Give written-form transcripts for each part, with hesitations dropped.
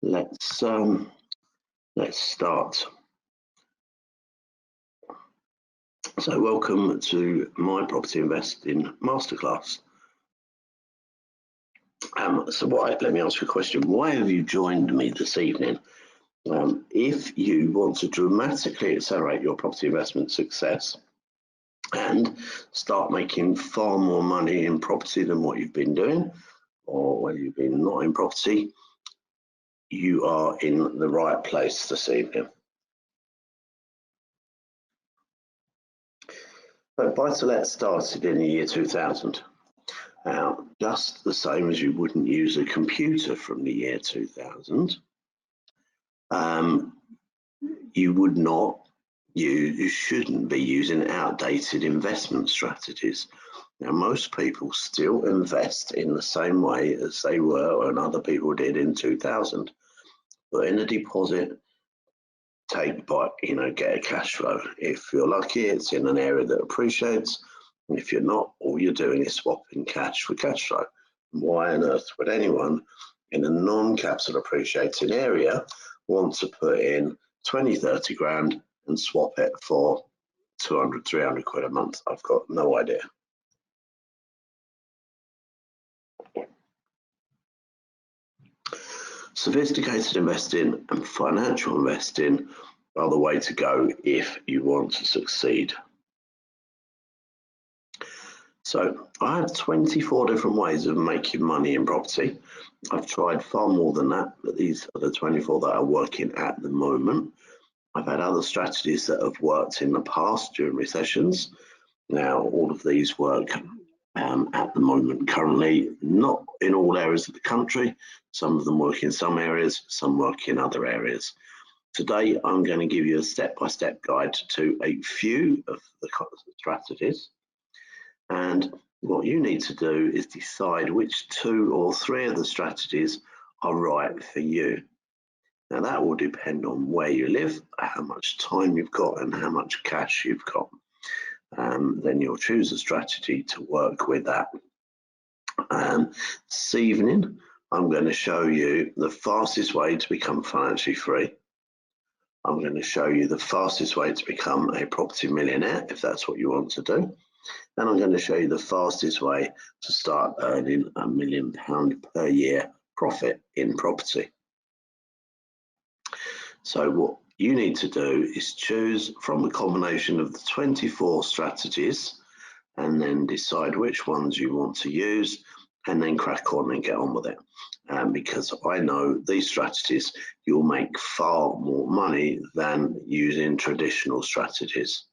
Let's start. So welcome to my property investing masterclass. Let me ask you a question. Why have you joined me this evening? If you want to dramatically accelerate your property investment success and start making far more money in property than what you've been doing, or whether you've been not in property, you are in the right place this evening. So buy-to-let started in the year 2000. Now, just the same as you wouldn't use a computer from the year 2000, you shouldn't be using outdated investment strategies. Now, most people still invest in the same way as they were and other people did in 2000. Put in a deposit, get a cash flow. If you're lucky, it's in an area that appreciates. And if you're not, all you're doing is swapping cash for cash flow. Why on earth would anyone in a non-capital appreciating area want to put in 20, 30 grand and swap it for 200, 300 quid a month? I've got no idea. Sophisticated investing and financial investing are the way to go if you want to succeed. So I have 24 different ways of making money in property. I've tried far more than that, but these are the 24 that are working at the moment. I've had other strategies that have worked in the past during recessions. Now, all of these work at the moment currently, not in all areas of the country. Some of them work in some areas, some work in other areas. Today, I'm going to give you a step-by-step guide to a few of the strategies. And what you need to do is decide which 2 or 3 of the strategies are right for you. Now, that will depend on where you live, how much time you've got, and how much cash you've got. Then you'll choose a strategy to work with that. This evening, I'm going to show you the fastest way to become financially free. I'm going to show you the fastest way to become a property millionaire, if that's what you want to do. And I'm going to show you the fastest way to start earning £1 million per year profit in property. So what you need to do is choose from a combination of the 24 strategies and then decide which ones you want to use and then crack on and get on with it. Because I know these strategies, you'll make far more money than using traditional strategies.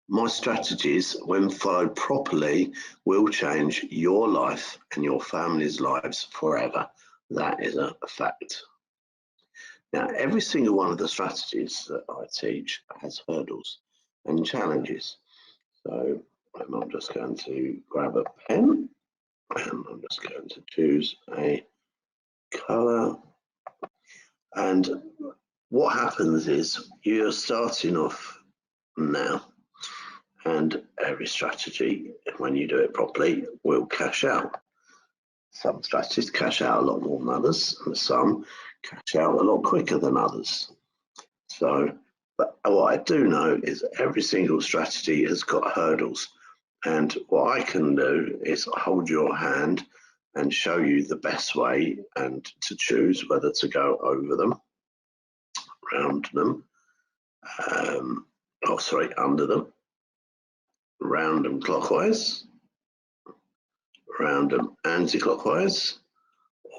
My strategies, when followed properly, will change your life and your family's lives forever. That is a fact. Now, every single one of the strategies that I teach has hurdles and challenges. So I'm just going to grab a pen and I'm just going to choose a color. And what happens is you're starting off now, and every strategy, when you do it properly, will cash out. Some strategies cash out a lot more than others, and some cash out a lot quicker than others. So, but what I do know is every single strategy has got hurdles, and what I can do is hold your hand and show you the best way and to choose whether to go over them, around them, under them, round them clockwise, round them anti-clockwise,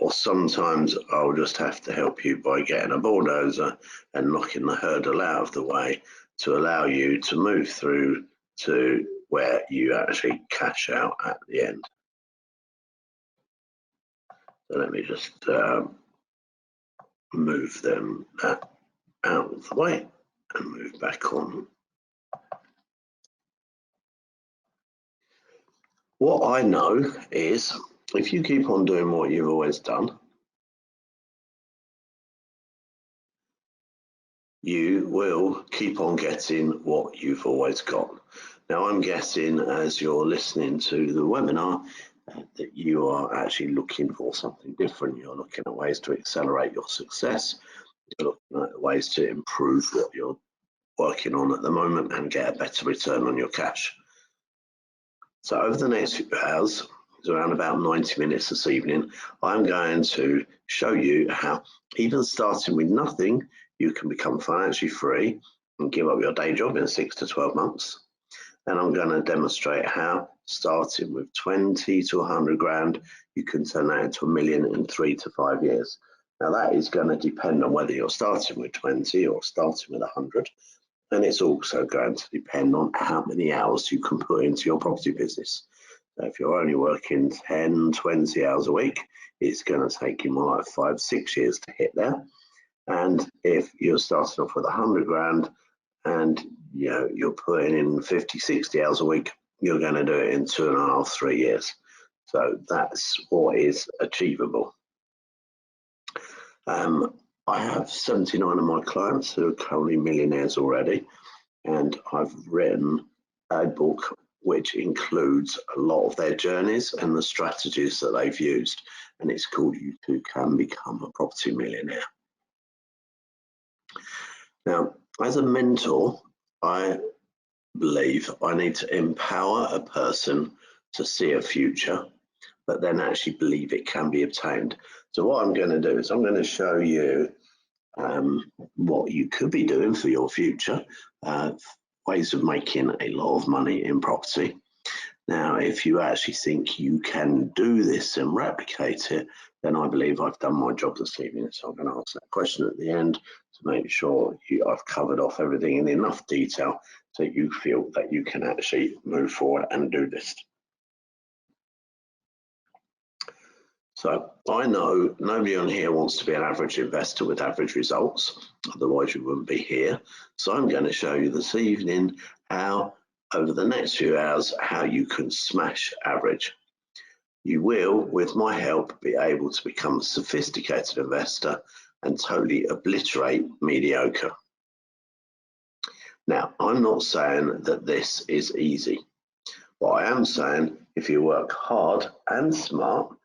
or sometimes I'll just have to help you by getting a bulldozer and knocking the hurdle out of the way to allow you to move through to where you actually cash out at the end. So let me just move them out of the way and move back on. What I know is if you keep on doing what you've always done, you will keep on getting what you've always got. Now, I'm guessing as you're listening to the webinar, that you are actually looking for something different. You're looking at ways to accelerate your success. You're looking at ways to improve what you're working on at the moment and get a better return on your cash. So over the next few hours, it's around about 90 minutes this evening, I'm going to show you how, even starting with nothing, you can become financially free and give up your day job in 6 to 12 months. And I'm going to demonstrate how, starting with 20 to 100 grand, you can turn that into $1 million in 3 to 5 years. Now that is going to depend on whether you're starting with 20 or starting with 100. And it's also going to depend on how many hours you can put into your property business. So if you're only working 10, 20 hours a week, it's going to take you more like 5, 6 years to hit there. And if you're starting off with 100 grand and you're putting in 50, 60 hours a week, you're going to do it in 2.5, 3 years. So that's what is achievable. I have 79 of my clients who are currently millionaires already, and I've written a book which includes a lot of their journeys and the strategies that they've used, and it's called You Too Can Become a Property Millionaire. Now, as a mentor, I believe I need to empower a person to see a future, but then actually believe it can be obtained. So what I'm going to do is I'm going to show you what you could be doing for your future, ways of making a lot of money in property. Now, if you actually think you can do this and replicate it, then I believe I've done my job this evening. So I'm going to ask that question at the end to make sure I've covered off everything in enough detail so you feel that you can actually move forward and do this. So I know nobody on here wants to be an average investor with average results, otherwise you wouldn't be here. So I'm going to show you this evening how, over the next few hours, how you can smash average. You will, with my help, be able to become a sophisticated investor and totally obliterate mediocre. Now, I'm not saying that this is easy. What I am saying, if you work hard and smart,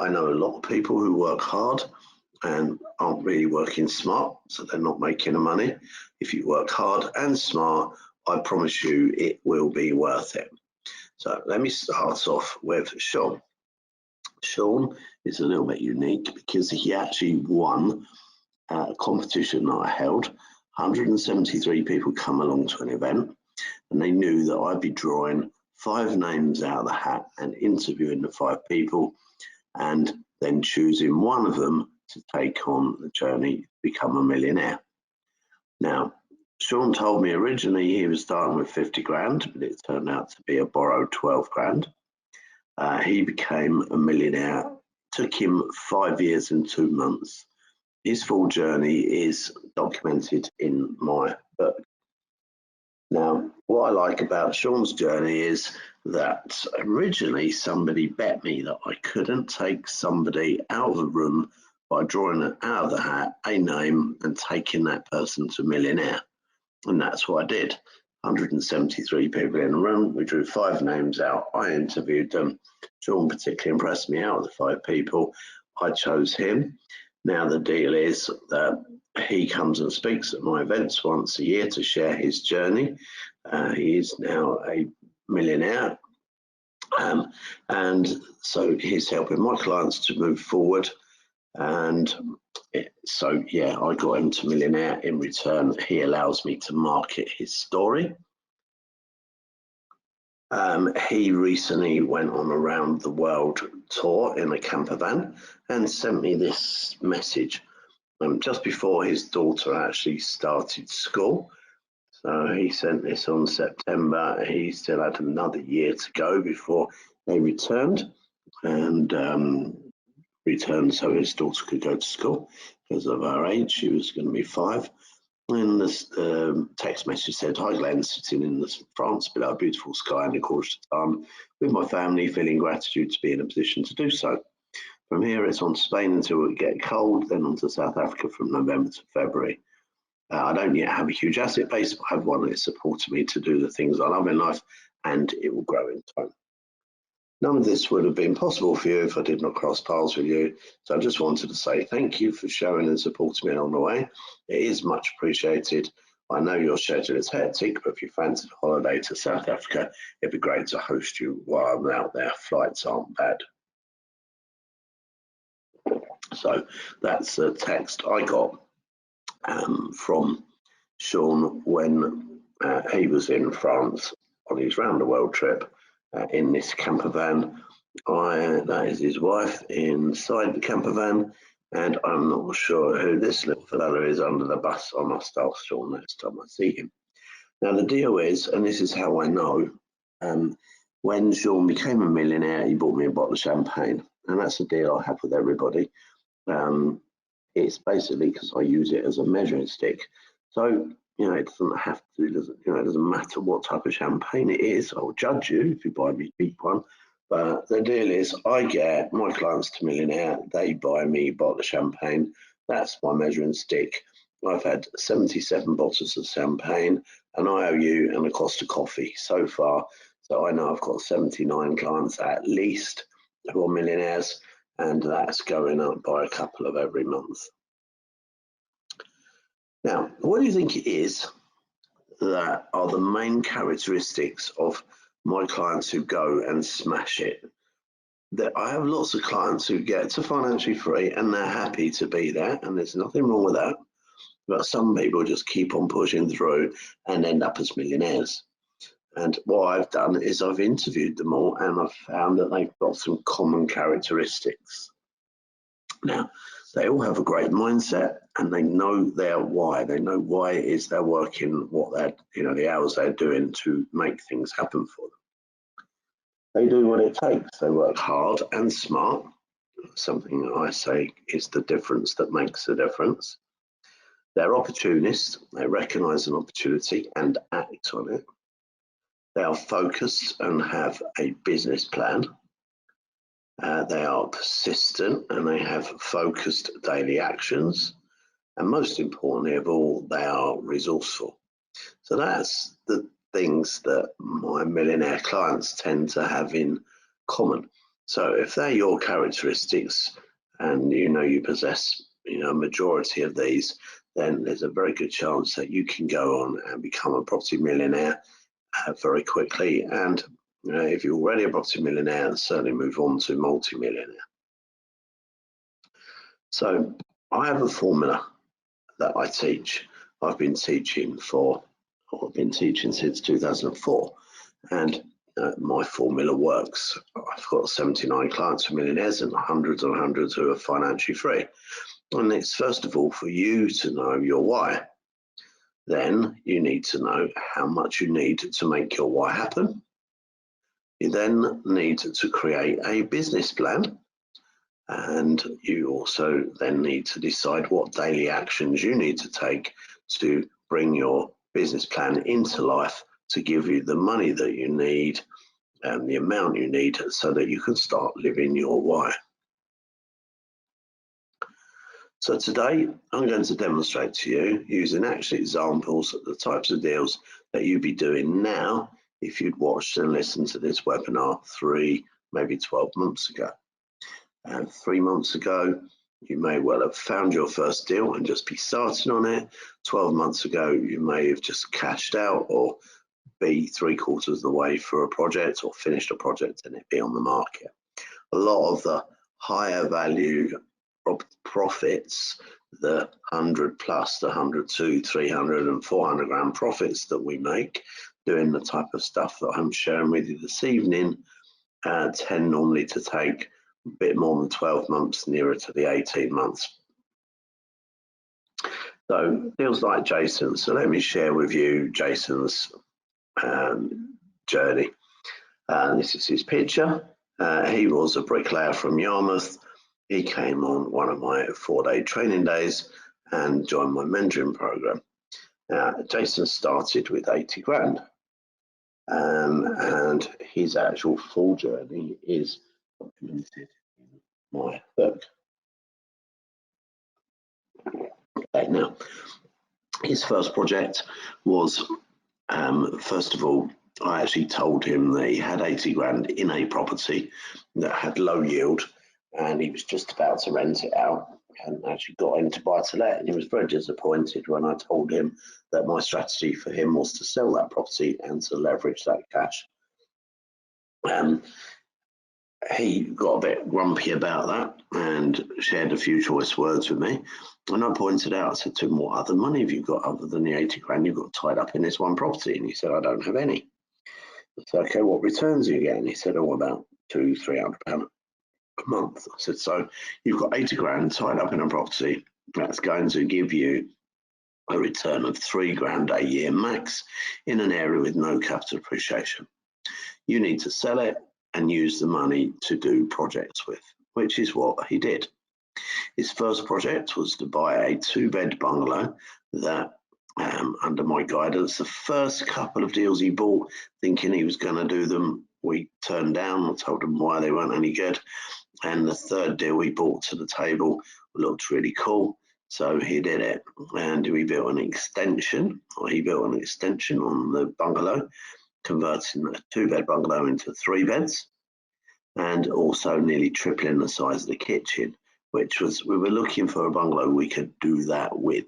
I know a lot of people who work hard and aren't really working smart, so they're not making the money. If you work hard and smart, I promise you it will be worth it. So let me start off with Sean. Sean is a little bit unique because he actually won a competition that I held. 173 people come along to an event, and they knew that I'd be drawing 5 names out of the hat and interviewing the 5 people, and then choosing one of them to take on the journey to become a millionaire. Now, Sean told me originally he was starting with 50 grand, but it turned out to be a borrowed 12 grand. He became a millionaire. Took him 5 years and 2 months. His full journey is documented in my book. Now, what I like about Sean's journey is that originally somebody bet me that I couldn't take somebody out of the room by drawing it out of the hat, a name, and taking that person to millionaire. And that's what I did. 173 people in a room. We drew 5 names out. I interviewed them. Sean particularly impressed me. Out of the 5 people, I chose him. Now the deal is that he comes and speaks at my events once a year to share his journey. He is now a millionaire, and so he's helping my clients to move forward. And so yeah, I got him to millionaire. In return, he allows me to market his story. He recently went on a round the world tour in a camper van and sent me this message just before his daughter actually started school. So he sent this on September. He still had another year to go before they returned, and returned so his daughter could go to school. Because of her age, she was going to be 5. And this text message said, "Hi Glenn, sitting in France below a beautiful sky and a gorgeous time with my family, feeling gratitude to be in a position to do so. From here it's on to Spain until it get cold, then on to South Africa from November to February. I don't yet have a huge asset base, but I have one that supported me to do the things I love in life, and it will grow in time." None of this would have been possible for you if I did not cross paths with you. So I just wanted to say thank you for showing and supporting me along the way. It is much appreciated. I know your schedule is hectic, but if you fancied a holiday to South Africa, it'd be great to host you while I'm out there. Flights aren't bad. So that's a text I got from Sean when he was in France on his round the world trip in this camper van. That is his wife inside the camper van, and I'm not sure who this little fella is under the bus. I must ask Sean next time I see him. Now the deal is, and this is how I know, when Sean became a millionaire, he bought me a bottle of champagne, and that's a deal I have with everybody. It's basically because I use it as a measuring stick. So, it doesn't have to, it doesn't matter what type of champagne it is. I'll judge you if you buy me a cheap one. But the deal is I get my clients to Millionaire, they buy me a bottle of champagne. That's my measuring stick. I've had 77 bottles of champagne, and I owe you and a cost of coffee so far. So I know I've got 79 clients at least who are millionaires, and that's going up by a couple of every month. Now, what do you think it is that are the main characteristics of my clients who go and smash it? That I have lots of clients who get to financially free and they're happy to be there, and there's nothing wrong with that. But some people just keep on pushing through and end up as millionaires. And what I've done is I've interviewed them all, and I've found that they've got some common characteristics. Now, they all have a great mindset, and they know their why. They know why it is they're working, what they're, the hours they're doing to make things happen for them. They do what it takes. They work hard and smart. Something I say is the difference that makes the difference. They're opportunists. They recognize an opportunity and act on it. They are focused and have a business plan. They are persistent and they have focused daily actions. And most importantly of all, they are resourceful. So that's the things that my millionaire clients tend to have in common. So if they're your characteristics and you possess a majority of these, then there's a very good chance that you can go on and become a property millionaire very quickly. And if you're already a property millionaire, certainly move on to multi-millionaire. So I have a formula that I teach. I've been teaching since 2004, and my formula works. I've got 79 clients who are millionaires and hundreds who are financially free. And it's first of all for you to know your why. Then you need to know how much you need to make your why happen. You then need to create a business plan, and you also then need to decide what daily actions you need to take to bring your business plan into life to give you the money that you need and the amount you need so that you can start living your why. So today I'm going to demonstrate to you using actual examples of the types of deals that you'd be doing now if you'd watched and listened to this webinar 3, maybe 12 months ago. And 3 months ago, you may well have found your first deal and just be starting on it. 12 months ago, you may have just cashed out or be 3/4 of the way through a project or finished a project and it be on the market. A lot of the higher value profits, the 100 plus, the 100, 200, 300 and 400 grand profits that we make doing the type of stuff that I'm sharing with you this evening tend normally to take a bit more than 12 months, nearer to the 18 months. So deals like Jason. So let me share with you Jason's journey. This is his picture. He was a bricklayer from Yarmouth. He came on one of my 4-day training days and joined my mentoring program. Jason started with 80 grand. And his actual full journey is documented in my book. Okay, now, his first project was, first of all, I actually told him that he had 80 grand in a property that had low yield, and he was just about to rent it out and actually got into buy to let. And he was very disappointed when I told him that my strategy for him was to sell that property and to leverage that cash. He got a bit grumpy about that and shared a few choice words with me. And I pointed out, I said to him, what other money have you got other than the 80 grand you've got tied up in this one property? And he said, I don't have any. I said, okay, what returns are you getting? He said, oh, about £200-300 a month. I said, so you've got 80 grand tied up in a property that's going to give you a return of 3 grand a year max in an area with no capital appreciation. You need to sell it and use the money to do projects with, which is what he did. His first project was to buy a 2-bed bungalow that, under my guidance, the first couple of deals he bought, thinking he was going to do them, we turned down. I told him why they weren't any good. And the third deal we brought to the table looked really cool, so he did it. And we built an extension, or he built an extension on the bungalow, converting a 2-bed bungalow into 3 beds, and also nearly tripling the size of the kitchen, which was, we were looking for a bungalow we could do that with.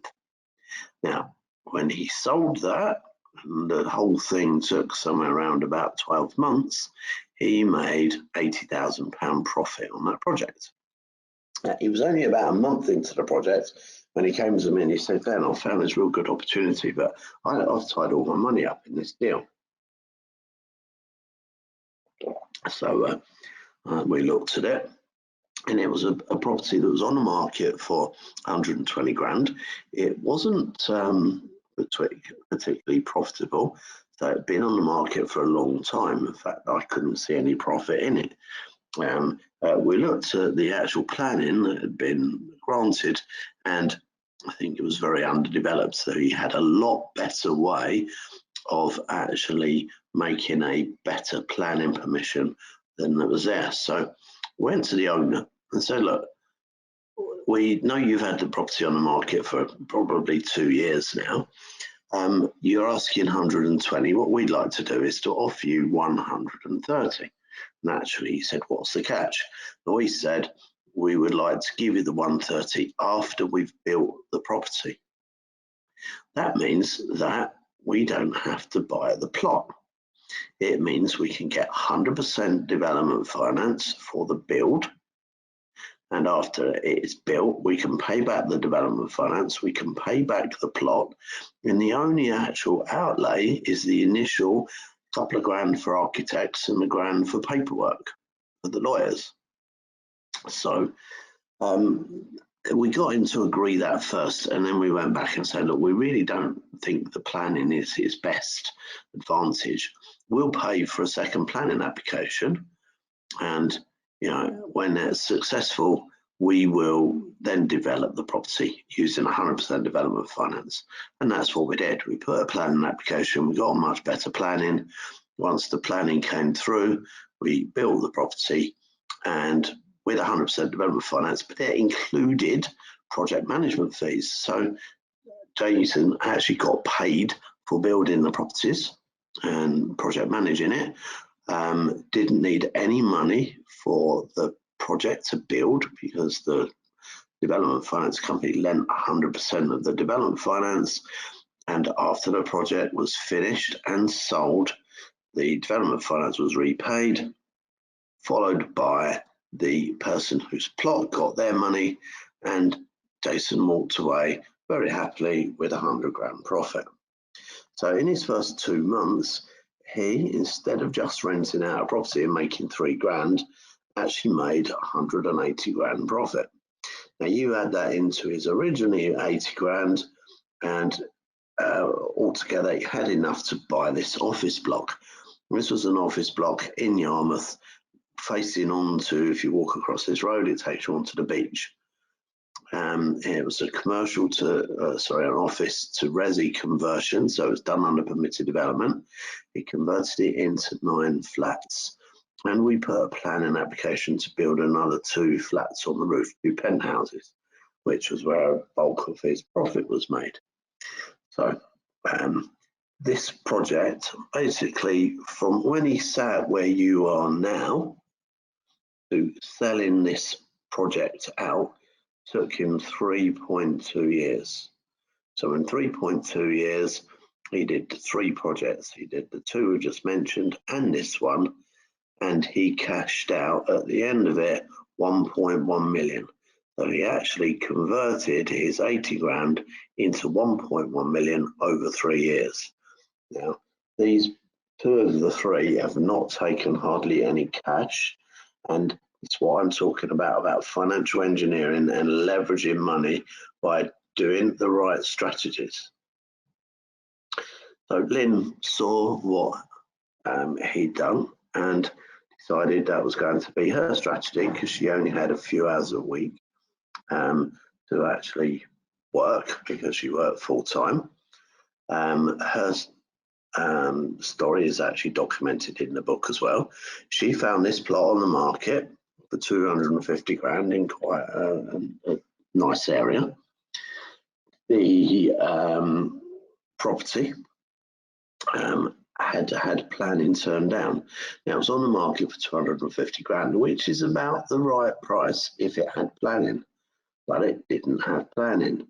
Now, when he sold that, and the whole thing took somewhere around about 12 months, he made £80,000 profit on that project. He was only about a month into the project when he came to me and he said, Ben, I found this real good opportunity, but I've tied all my money up in this deal. So we looked at it, and it was a property that was on the market for 120 grand. It wasn't particularly profitable. So it had been on the market for a long time. In fact, I couldn't see any profit in it. We looked at the actual planning that had been granted, and I think it was very underdeveloped. So he had a lot better way of actually making a better planning permission than that was there. So went to the owner and said, look, we know you've had the property on the market for probably 2 years now. You're asking 120. What we'd like to do is to offer you 130. Naturally, he said, what's the catch? Well, he said, we would like to give you the 130 after we've built the property. That means that we don't have to buy the plot. It means we can get 100% development finance for the build. And after it is built, we can pay back the development finance, we can pay back the plot, and the only actual outlay is the initial couple of grand for architects and the grand for paperwork for the lawyers. So we got him to agree that first, and then we went back and said, look, we really don't think the planning is his best advantage. We'll pay for a second planning application, and when it's successful, we will then develop the property using 100% development finance. And that's what we did. We put a planning application, we got much better planning. Once the planning came through, we built the property, and with 100% development finance, but it included project management fees. So Jason actually got paid for building the properties and project managing it. Didn't need any money for the project to build because the development finance company lent 100% of the development finance, and after the project was finished and sold, the development finance was repaid, followed by the person whose plot got their money, and Jason walked away very happily with 100 grand profit. So in his first 2 months, he, instead of just renting out a property and making 3 grand, actually made 180 grand profit. Now you add that into his originally 80 grand, and altogether he had enough to buy this office block. This was an office block in Yarmouth, facing onto, if you walk across this road, it takes you onto the beach. It was a commercial to, an office to resi conversion, so it was done under permitted development. He converted it into 9 flats, and we put a planning application to build another 2 flats on the roof, 2 penthouses, which was where a bulk of his profit was made. So this project, basically from when he sat where you are now to selling this project out, took him 3.2 years. So in 3.2 years, he did 3 projects. He did the 2 we just mentioned and this one, and he cashed out at the end of it 1.1 million. So he actually converted his 80 grand into 1.1 million over 3 years. Now, these 2 of the 3 have not taken hardly any cash, and it's what I'm talking about financial engineering and leveraging money by doing the right strategies. So Lynn saw what he'd done and decided that was going to be her strategy, because she only had a few hours a week to actually work, because she worked full time. Her story is actually documented in the book as well. She found this plot on the market for 250 grand in quite a nice area. The property had planning turned down. Now it was on the market for 250 grand, which is about the right price if it had planning, but it didn't have planning.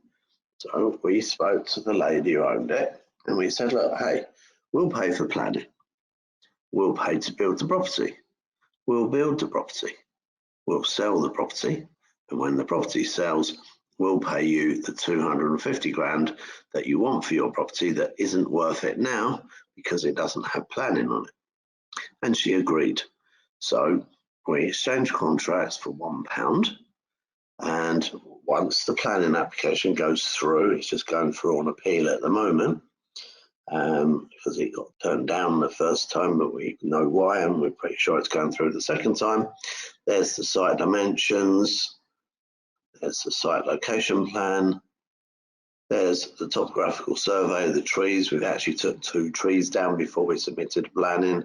So we spoke to the lady who owned it and we said, look, hey, we'll pay for planning. We'll pay to build the property. We'll build the property. We'll sell the property. And when the property sells, we'll pay you the 250 grand that you want for your property that isn't worth it now because it doesn't have planning on it. And she agreed. So we exchanged contracts for £1. And once the planning application goes through, it's just going through on appeal at the moment, because it got turned down the first time, but we know why, and we're pretty sure it's going through the second time. There's the site dimensions, there's the site location plan, there's the topographical survey of the trees. We've actually took 2 trees down before we submitted planning.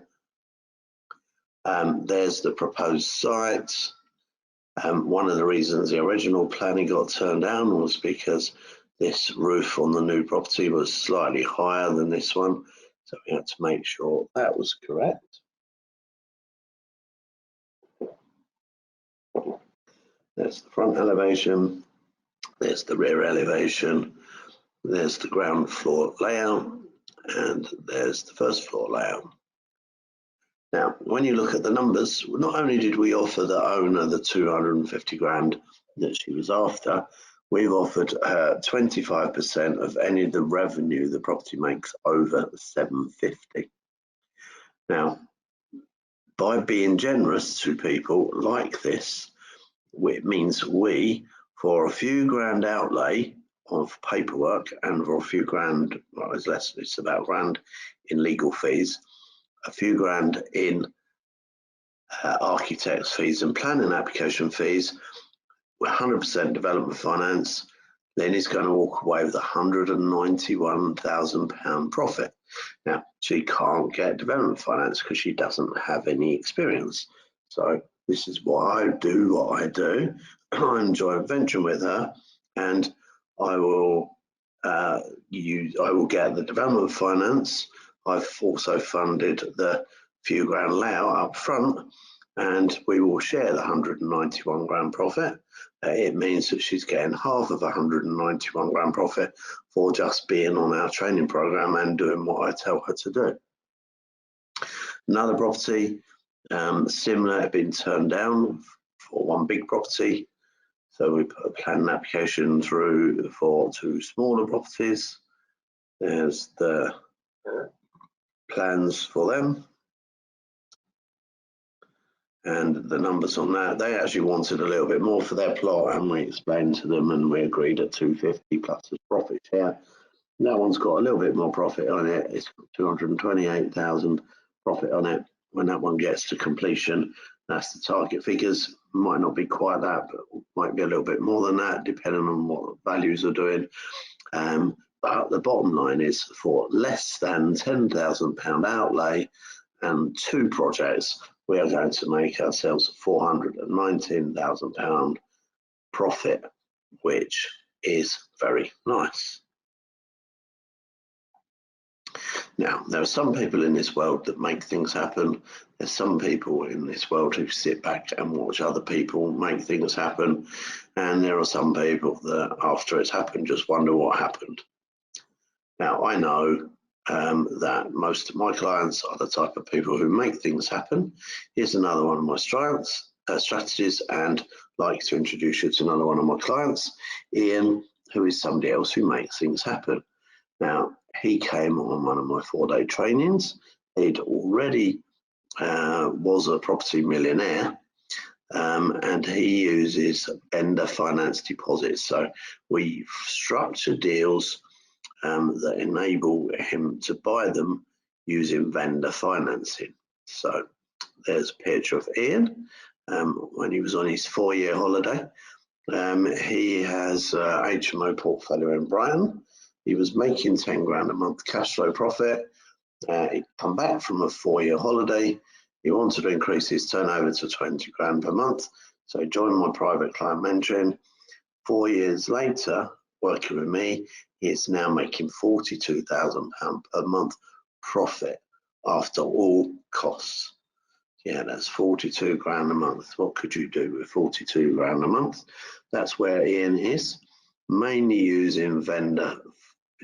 There's the proposed site. One of the reasons the original planning got turned down was because this roof on the new property was slightly higher than this one, so we had to make sure that was correct. There's the front elevation, there's the rear elevation, there's the ground floor layout, and there's the first floor layout. Now, when you look at the numbers, not only did we offer the owner the 250 grand that she was after, we've offered her 25% of any of the revenue the property makes over 750. Now, by being generous to people like this, it means we, for a few grand outlay of paperwork and for a few grand, well, it's about a grand in legal fees, a few grand in architects' fees and planning application fees, 100% development finance, then he's going to walk away with £191,000 profit. Now, she can't get development finance because she doesn't have any experience. So this is why I do what I do. I enjoy venturing with her, and I will get the development finance. I've also funded the few grand layout up front, and we will share the 191 grand profit. It means that she's getting half of 191 grand profit for just being on our training program and doing what I tell her to do. Another property, similar, had been turned down for one big property. So we put a planning application through for 2 smaller properties. There's the plans for them. And the numbers on that, they actually wanted a little bit more for their plot, and we explained to them and we agreed at 250 plus the profit share. That one's got a little bit more profit on it. It's got 228,000 profit on it. When that one gets to completion, that's the target figures. Might not be quite that, but might be a little bit more than that, depending on what values are doing. But the bottom line is, for less than £10,000 outlay and 2 projects, we are going to make ourselves a £419,000 profit, which is very nice. Now, there are some people in this world that make things happen. There's some people in this world who sit back and watch other people make things happen. And there are some people that, after it's happened, just wonder what happened. Now, I know that most of my clients are the type of people who make things happen. Here's another one of my strategies, and I'd like to introduce you to another one of my clients, Ian, who is somebody else who makes things happen. Now, he came on one of my 4-day trainings. He'd already was a property millionaire, and he uses vendor finance deposits. So we structure deals that enable him to buy them using vendor financing. So there's a picture of Ian when he was on his 4-year holiday. He has a HMO portfolio in Brighton. He was making 10 grand a month cash flow profit. He'd come back from a 4-year holiday. He wanted to increase his turnover to 20 grand per month. So he joined my private client mentoring. 4 years later, working with me, he is now making £42,000 per month profit after all costs. Yeah, that's 42 grand a month. What could you do with 42 grand a month? That's where Ian is, mainly using vendor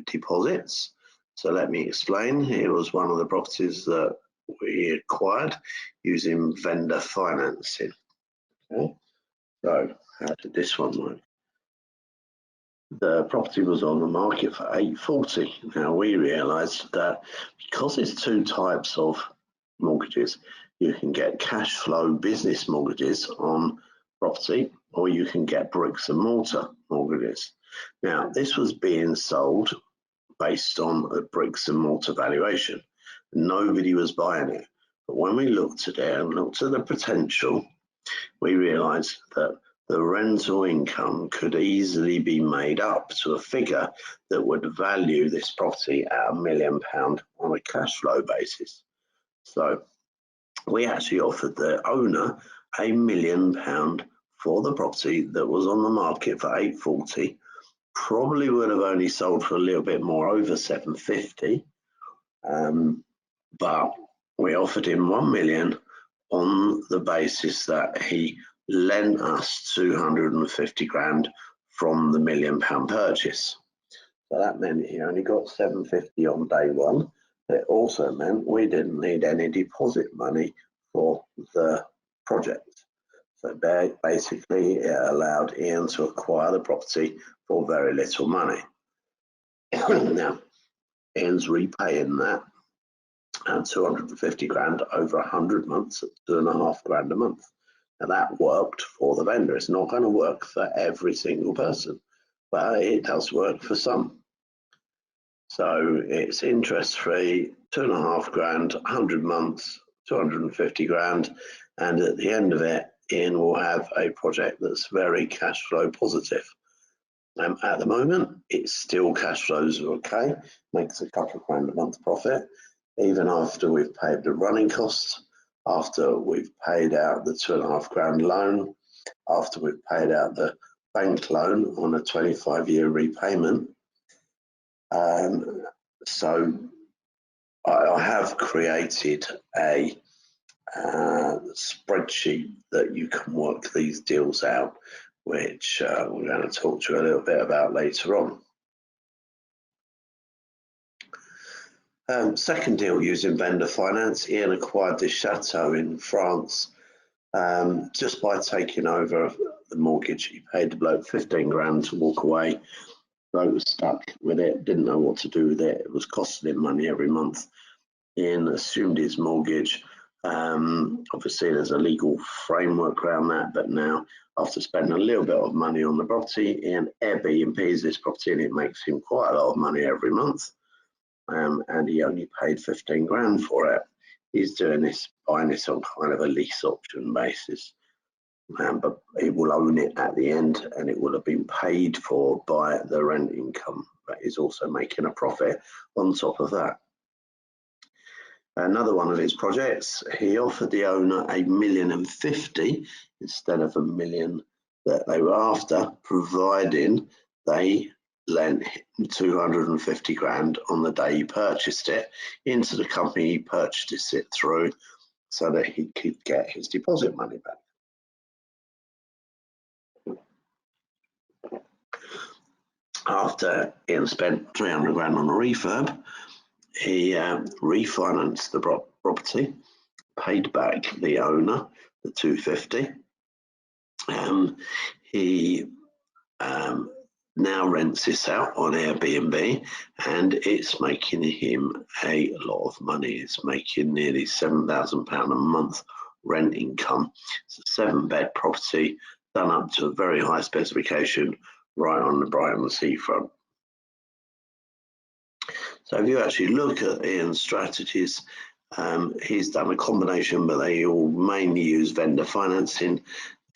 deposits. So let me explain. Here was one of the properties that we acquired using vendor financing. Okay, so how did this one work? The property was on the market for 840. Now we realised that because there's two types of mortgages, you can get cash flow business mortgages on property, or you can get bricks and mortar mortgages. Now this was being sold based on a bricks and mortar valuation. Nobody was buying it. But when we looked at it and looked at the potential, we realised that the rental income could easily be made up to a figure that would value this property at £1 million on a cash flow basis. So we actually offered the owner £1 million for the property that was on the market for 840. Probably would have only sold for a little bit more, over 750, but we offered him 1 million on the basis that he lent us 250 grand from the £1 million purchase. So that meant he only got 750 on day one. It also meant we didn't need any deposit money for the project. So basically it allowed Ian to acquire the property for very little money. Now, Ian's repaying that 250 grand over 100 months at 2.5 grand a month. Now that worked for the vendor. It's not going to work for every single person, but it does work for some. So it's interest free, 2.5 grand, 100 months, 250 grand, and at the end of it, Ian will have a project that's very cash flow positive. At the moment, it's still cash flows okay, makes a couple of grand a month profit, even after we've paid the running costs, after we've paid out the 2.5 grand loan, after we've paid out the bank loan on a 25-year repayment. So I have created a spreadsheet that you can work these deals out, which we're going to talk to you a little bit about later on. Second deal using vendor finance. Ian acquired this chateau in France just by taking over the mortgage. He paid the bloke 15 grand to walk away. The bloke was stuck with it, didn't know what to do with it. It was costing him money every month. Ian assumed his mortgage. Obviously there's a legal framework around that, but now after spending a little bit of money on the property, Ian Airbnbs this property and it makes him quite a lot of money every month. And he only paid 15 grand for it. He's doing this, buying this on kind of a lease option basis, but he will own it at the end and it will have been paid for by the rent income, but he's also making a profit on top of that. Another one of his projects, he offered the owner £1.05 million instead of £1 million that they were after, providing they lent 250 grand on the day he purchased it into the company he purchased it through so that he could get his deposit money back. After Ian spent 300 grand on a refurb, he refinanced the property, paid back the owner the 250. He now rents this out on Airbnb, and it's making him a lot of money. It's making nearly £7,000 a month rent income. It's a 7-bed property done up to a very high specification right on the Brighton seafront. So if you actually look at Ian's strategies, he's done a combination, but they all mainly use vendor financing.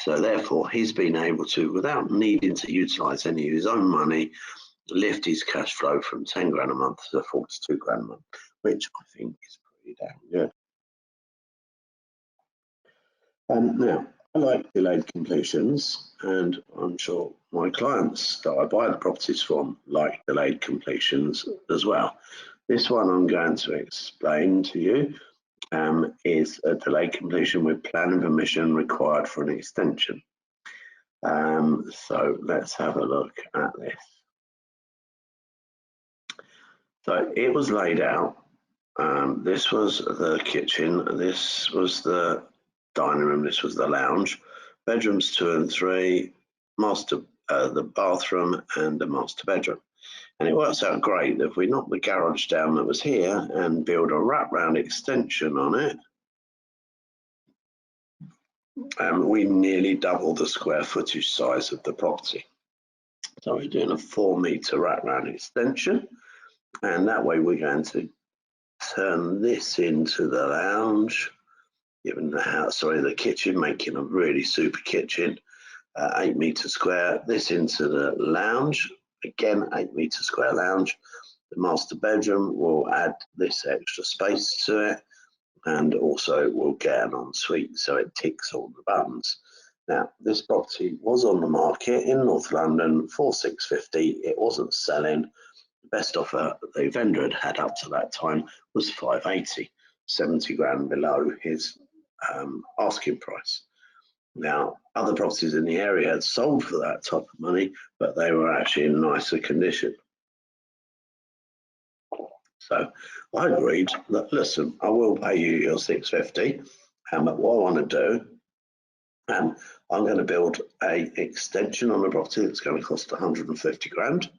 So therefore, he's been able to, without needing to utilise any of his own money, lift his cash flow from 10 grand a month to 42 grand a month, which I think is pretty damn good. Now, I like delayed completions, and I'm sure my clients that I buy the properties from like delayed completions as well. This one I'm going to explain to you is a delayed completion with planning permission required for an extension. So let's have a look at this. So it was laid out. This was the kitchen, this was the dining room, this was the lounge, bedrooms 2 and 3, the bathroom and the master bedroom. And it works out great that if we knock the garage down that was here and build a wraparound extension on it, we nearly double the square footage size of the property. So we're doing a 4-metre wraparound extension, and that way we're going to turn this into the lounge, giving the house, the kitchen, making a really super kitchen, 8 metre square. This into the lounge, again 8 metre square lounge. The master bedroom will add this extra space to it, and also we'll get an ensuite, so it ticks all the buttons. Now, this property was on the market in North London for 650. It wasn't selling. The best offer the vendor had up to that time was 580, 70 grand below his asking price. Now, other properties in the area had sold for that type of money, but they were actually in nicer condition. So I agreed that, listen, I will pay you your 650, but what I want to do, I'm going to build an extension on the property that's going to cost 150 grand.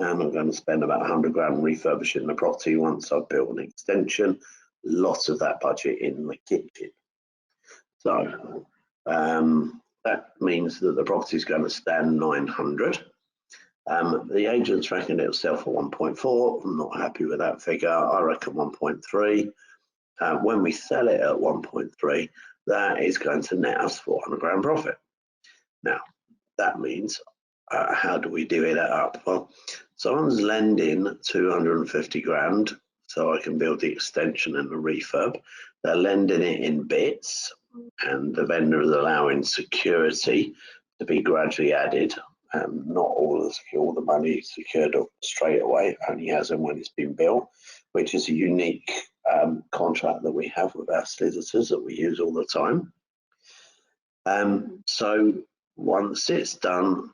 And I'm going to spend about 100 grand refurbishing the property once I've built an extension. Lots of that budget in the kitchen. So that means that the property is going to stand 900. The agents reckon it'll sell for 1.4. I'm not happy with that figure. I reckon 1.3. When we sell it at 1.3, that is going to net us 400 grand profit. Now, that means how do we divvy that up? Well, someone's lending 250 grand so I can build the extension and the refurb. They're lending it in bits, and the vendor is allowing security to be gradually added. Not all the money is secured up straight away, only as and when it's been built, which is a unique contract that we have with our solicitors that we use all the time. So once it's done,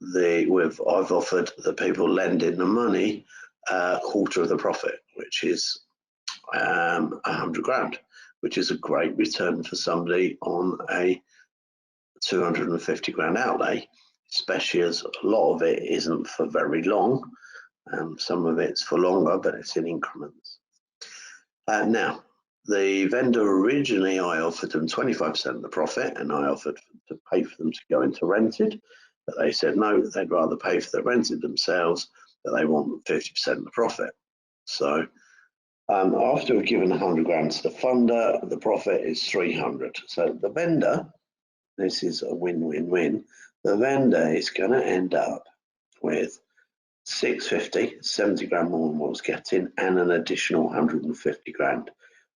I've offered the people lending the money a quarter of the profit, which is 100 grand, which is a great return for somebody on a 250 grand outlay, especially as a lot of it isn't for very long. Some of it's for longer, but it's in increments. Now, the vendor originally, I offered them 25% of the profit, and I offered to pay for them to go into rented, but they said no, they'd rather pay for the rented themselves, but they want 50% of the profit. So after we've given 100 grand to the funder, the profit is 300. So the vendor, this is a win-win-win, the vendor is going to end up with 650, 70 grand more than what was getting, and an additional 150 grand.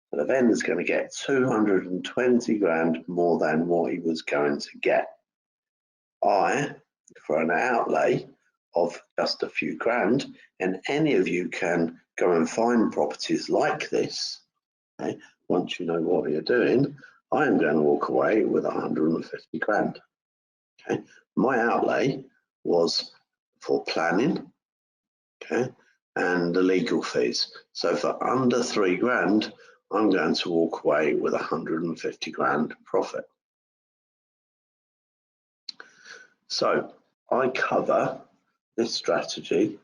So the vendor's going to get 220 grand more than what he was going to get. I, for an outlay of just a few grand, and any of you can go and find properties like this, okay, once you know what you're doing, I am going to walk away with 150 grand. Okay, my outlay was for planning, okay, and the legal fees. So for under 3 grand, I'm going to walk away with 150 grand profit. So I cover this strategy,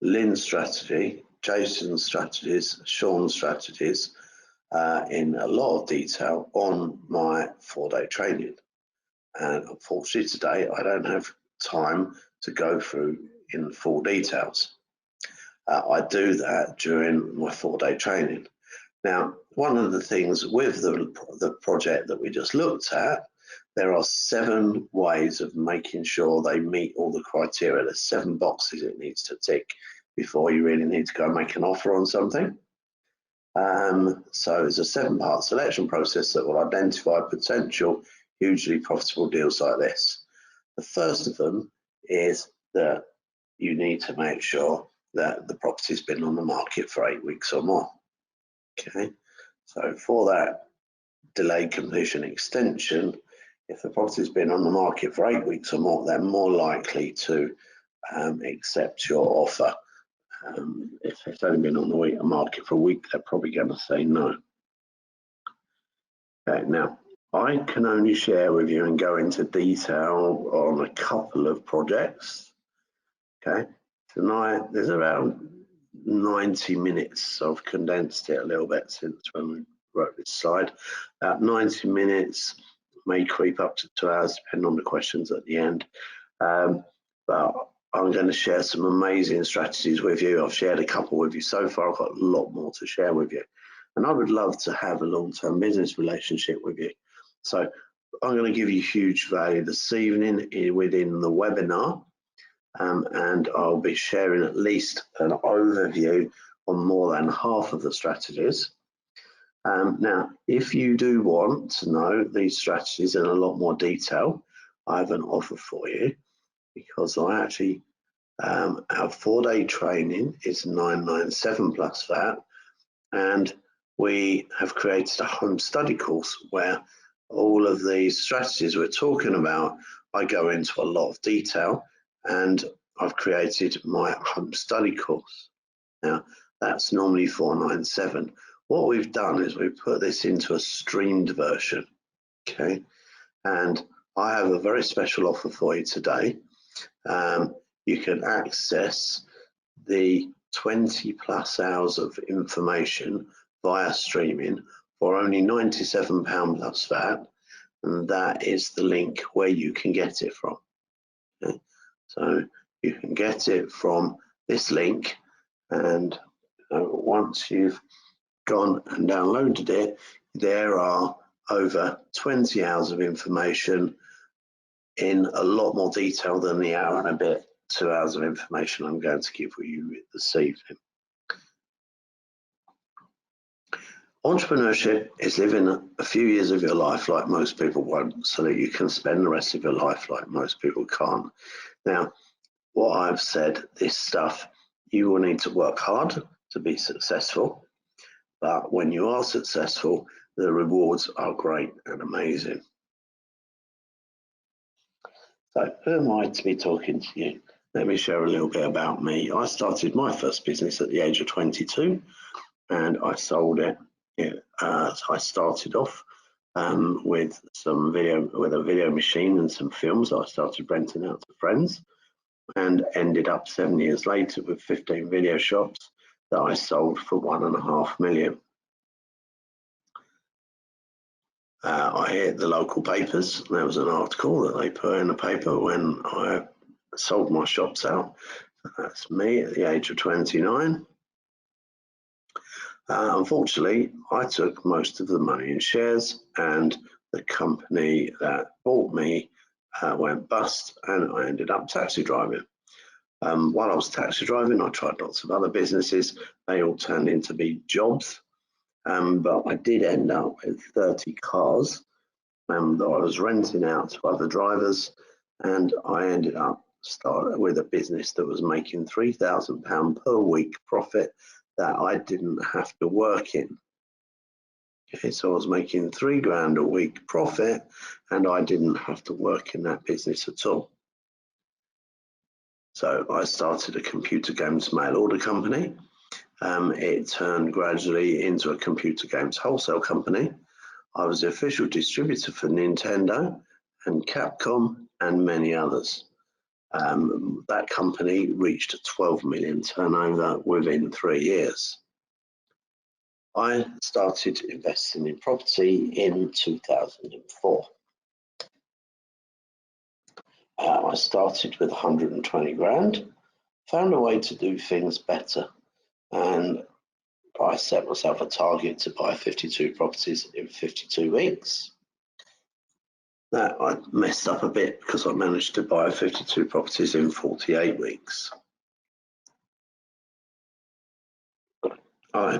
Lynn's strategy, Jason's strategies, Sean's strategies in a lot of detail on my 4-day training. And unfortunately today I don't have time to go through in full details. I do that during my 4-day training. Now, one of the things with the project that we just looked at, there are 7 ways of making sure they meet all the criteria. There's 7 boxes it needs to tick before you really need to go and make an offer on something. So it's a 7-part selection process that will identify potential hugely profitable deals like this. The first of them is that you need to make sure that the property's been on the market for 8 weeks or more. Okay, so for that delayed completion extension, if the property's been on the market for 8 weeks or more, they're more likely to accept your offer. If it's only been on the market for a week, they're probably going to say no. Okay, now I can only share with you and go into detail on a couple of projects. Okay, tonight there's around 90 minutes, so I've condensed it a little bit since when we wrote this slide. About 90 minutes, may creep up to 2 hours depending on the questions at the end. But I'm going to share some amazing strategies with you. I've shared a couple with you so far. I've got a lot more to share with you. And I would love to have a long-term business relationship with you. So I'm going to give you huge value this evening within the webinar. And I'll be sharing at least an overview on more than half of the strategies. Now, if you do want to know these strategies in a lot more detail, I have an offer for you, because I actually, our 4-day training is 997 plus VAT, and we have created a home study course where all of these strategies we're talking about, I go into a lot of detail, and I've created my home study course. Now, that's normally 497. What we've done is we've put this into a streamed version, okay? And I have a very special offer for you today. You can access the 20 plus hours of information via streaming for only £97 plus VAT, and that is the link where you can get it from. Okay? So you can get it from this link, and once you've gone and downloaded it, there are over 20 hours of information in a lot more detail than the hour and a bit, 2 hours of information I'm going to give you this evening. Entrepreneurship is living a few years of your life like most people won't, so that you can spend the rest of your life like most people can't. Now, what I've said, this stuff, you will need to work hard to be successful, but when you are successful, the rewards are great and amazing. So who am I to be talking to you? Let me share a little bit about me. I started my first business at the age of 22, and I sold it. I started off with a video machine and some films that I started renting out to friends, and ended up 7 years later with 15 video shops that I sold for £1.5 million. I hit the local papers. There was an article that they put in the paper when I sold my shops out. That's me at the age of 29. Unfortunately, I took most of the money in shares, and the company that bought me went bust, and I ended up taxi driving. While I was taxi driving, I tried lots of other businesses. They all turned into be jobs. But I did end up with 30 cars that I was renting out to other drivers, and I ended up started with a business that was making £3,000 per week profit that I didn't have to work in. Okay, so I was making £3,000 a week profit and I didn't have to work in that business at all. So I started a computer games mail order company. It turned gradually into a computer games wholesale company. I was the official distributor for Nintendo and Capcom and many others. That company reached a 12 million turnover within 3 years. I started investing in property in 2004. I started with 120 grand, found a way to do things better, and I set myself a target to buy 52 properties in 52 weeks. Now, I messed up a bit because I managed to buy 52 properties in 48 weeks. I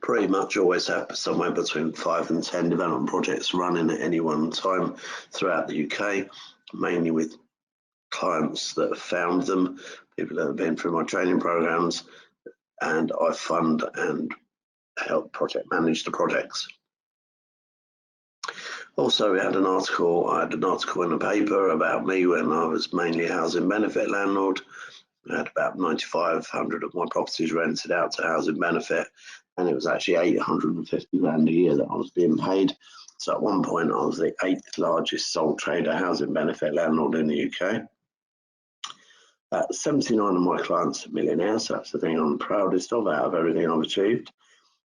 pretty much always have somewhere between 5 and 10 development projects running at any one time throughout the UK, mainly with clients that have found them, people that have been through my training programs, and I fund and help project manage the projects. Also, I had an article in a paper about me when I was mainly a housing benefit landlord. I had about 9,500 of my properties rented out to housing benefit, and it was actually 850 grand a year that I was being paid. So at one point I was the 8th largest sole trader housing benefit landlord in the UK. 79 of my clients are millionaires, so that's the thing I'm proudest of out of everything I've achieved.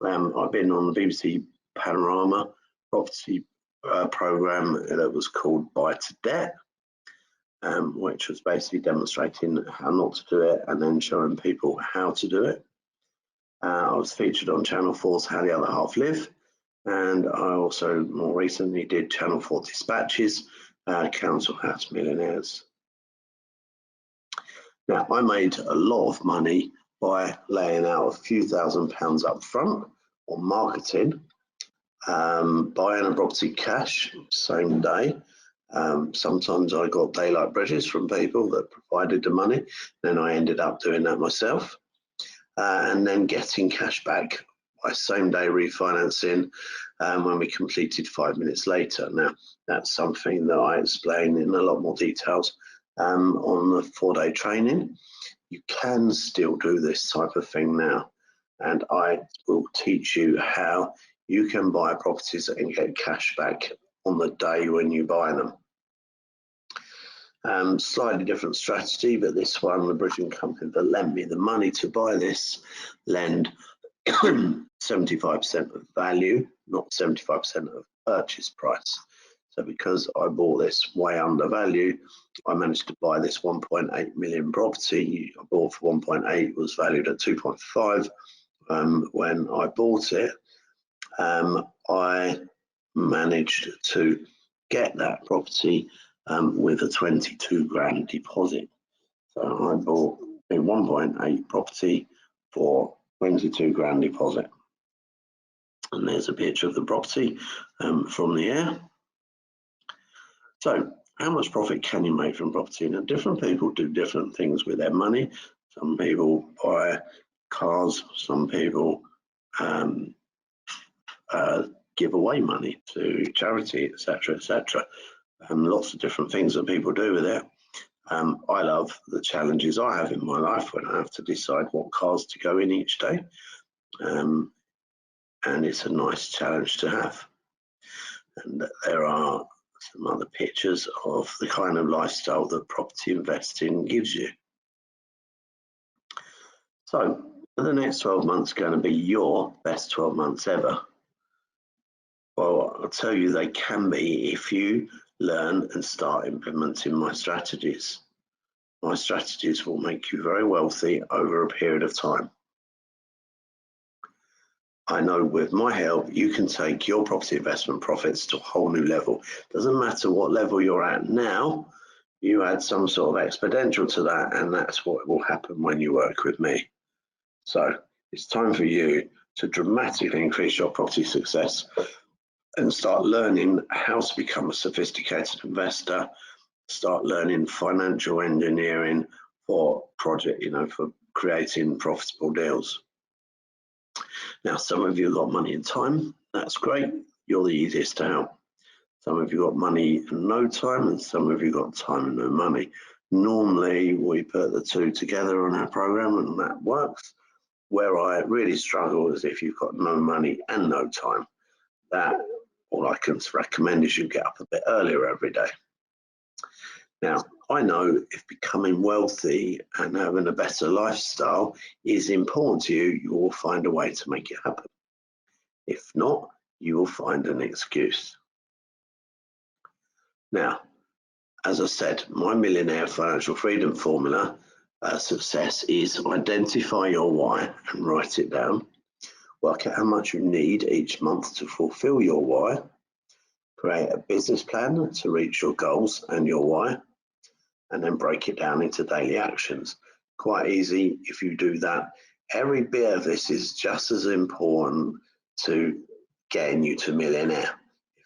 I've been on the BBC Panorama property program that was called Buy to Debt, which was basically demonstrating how not to do it and then showing people how to do it. I was featured on Channel 4's How the Other Half Live, and I also more recently did Channel 4 Dispatches, Council House Millionaires. Now, I made a lot of money by laying out a few £1,000s up front on marketing, buying a property cash same day. Sometimes I got daylight bridges from people that provided the money. Then I ended up doing that myself, and then getting cash back by same day refinancing when we completed 5 minutes later. Now, that's something that I explain in a lot more details on the 4-day training. You can still do this type of thing now, and I will teach you how you can buy properties and get cash back on the day when you buy them. Slightly different strategy, but this one, the bridging company that lent me the money to buy this, lend 75% of value, not 75% of purchase price. So because I bought this way under value, I managed to buy this 1.8 million property. I bought for 1.8, was valued at 2.5 when I bought it. I managed to get that property with a 22 grand deposit. So I bought a 1.8 property for 22 grand deposit. And there's a picture of the property from the air. So how much profit can you make from property? Now, different people do different things with their money. Some people buy cars, some people give away money to charity, etc., etc. Lots of different things that people do with it. I love the challenges I have in my life when I have to decide what cars to go in each day, and it's a nice challenge to have. And there are some other pictures of the kind of lifestyle that property investing gives you. So the next 12 months are going to be your best 12 months ever. Well, I'll tell you they can be if you learn and start implementing my strategies. My strategies will make you very wealthy over a period of time. I know with my help, you can take your property investment profits to a whole new level. Doesn't matter what level you're at now, you add some sort of exponential to that, and that's what will happen when you work with me. So it's time for you to dramatically increase your property success and start learning how to become a sophisticated investor, start learning financial engineering for project, for creating profitable deals. Now, some of you have got money and time. That's great. You're the easiest to help. Some of you got money and no time, and some of you got time and no money. Normally, we put the two together on our program, and that works. Where I really struggle is if you've got no money and no time. That, all I can recommend is you get up a bit earlier every day. Now, I know if becoming wealthy and having a better lifestyle is important to you, you will find a way to make it happen. If not, you will find an excuse. Now, as I said, my Millionaire Financial Freedom Formula success is identify your why and write it down. Work out how much you need each month to fulfill your why. Create a business plan to reach your goals and your why. And then break it down into daily actions. Quite easy if you do that. Every bit of this is just as important to getting you to millionaire.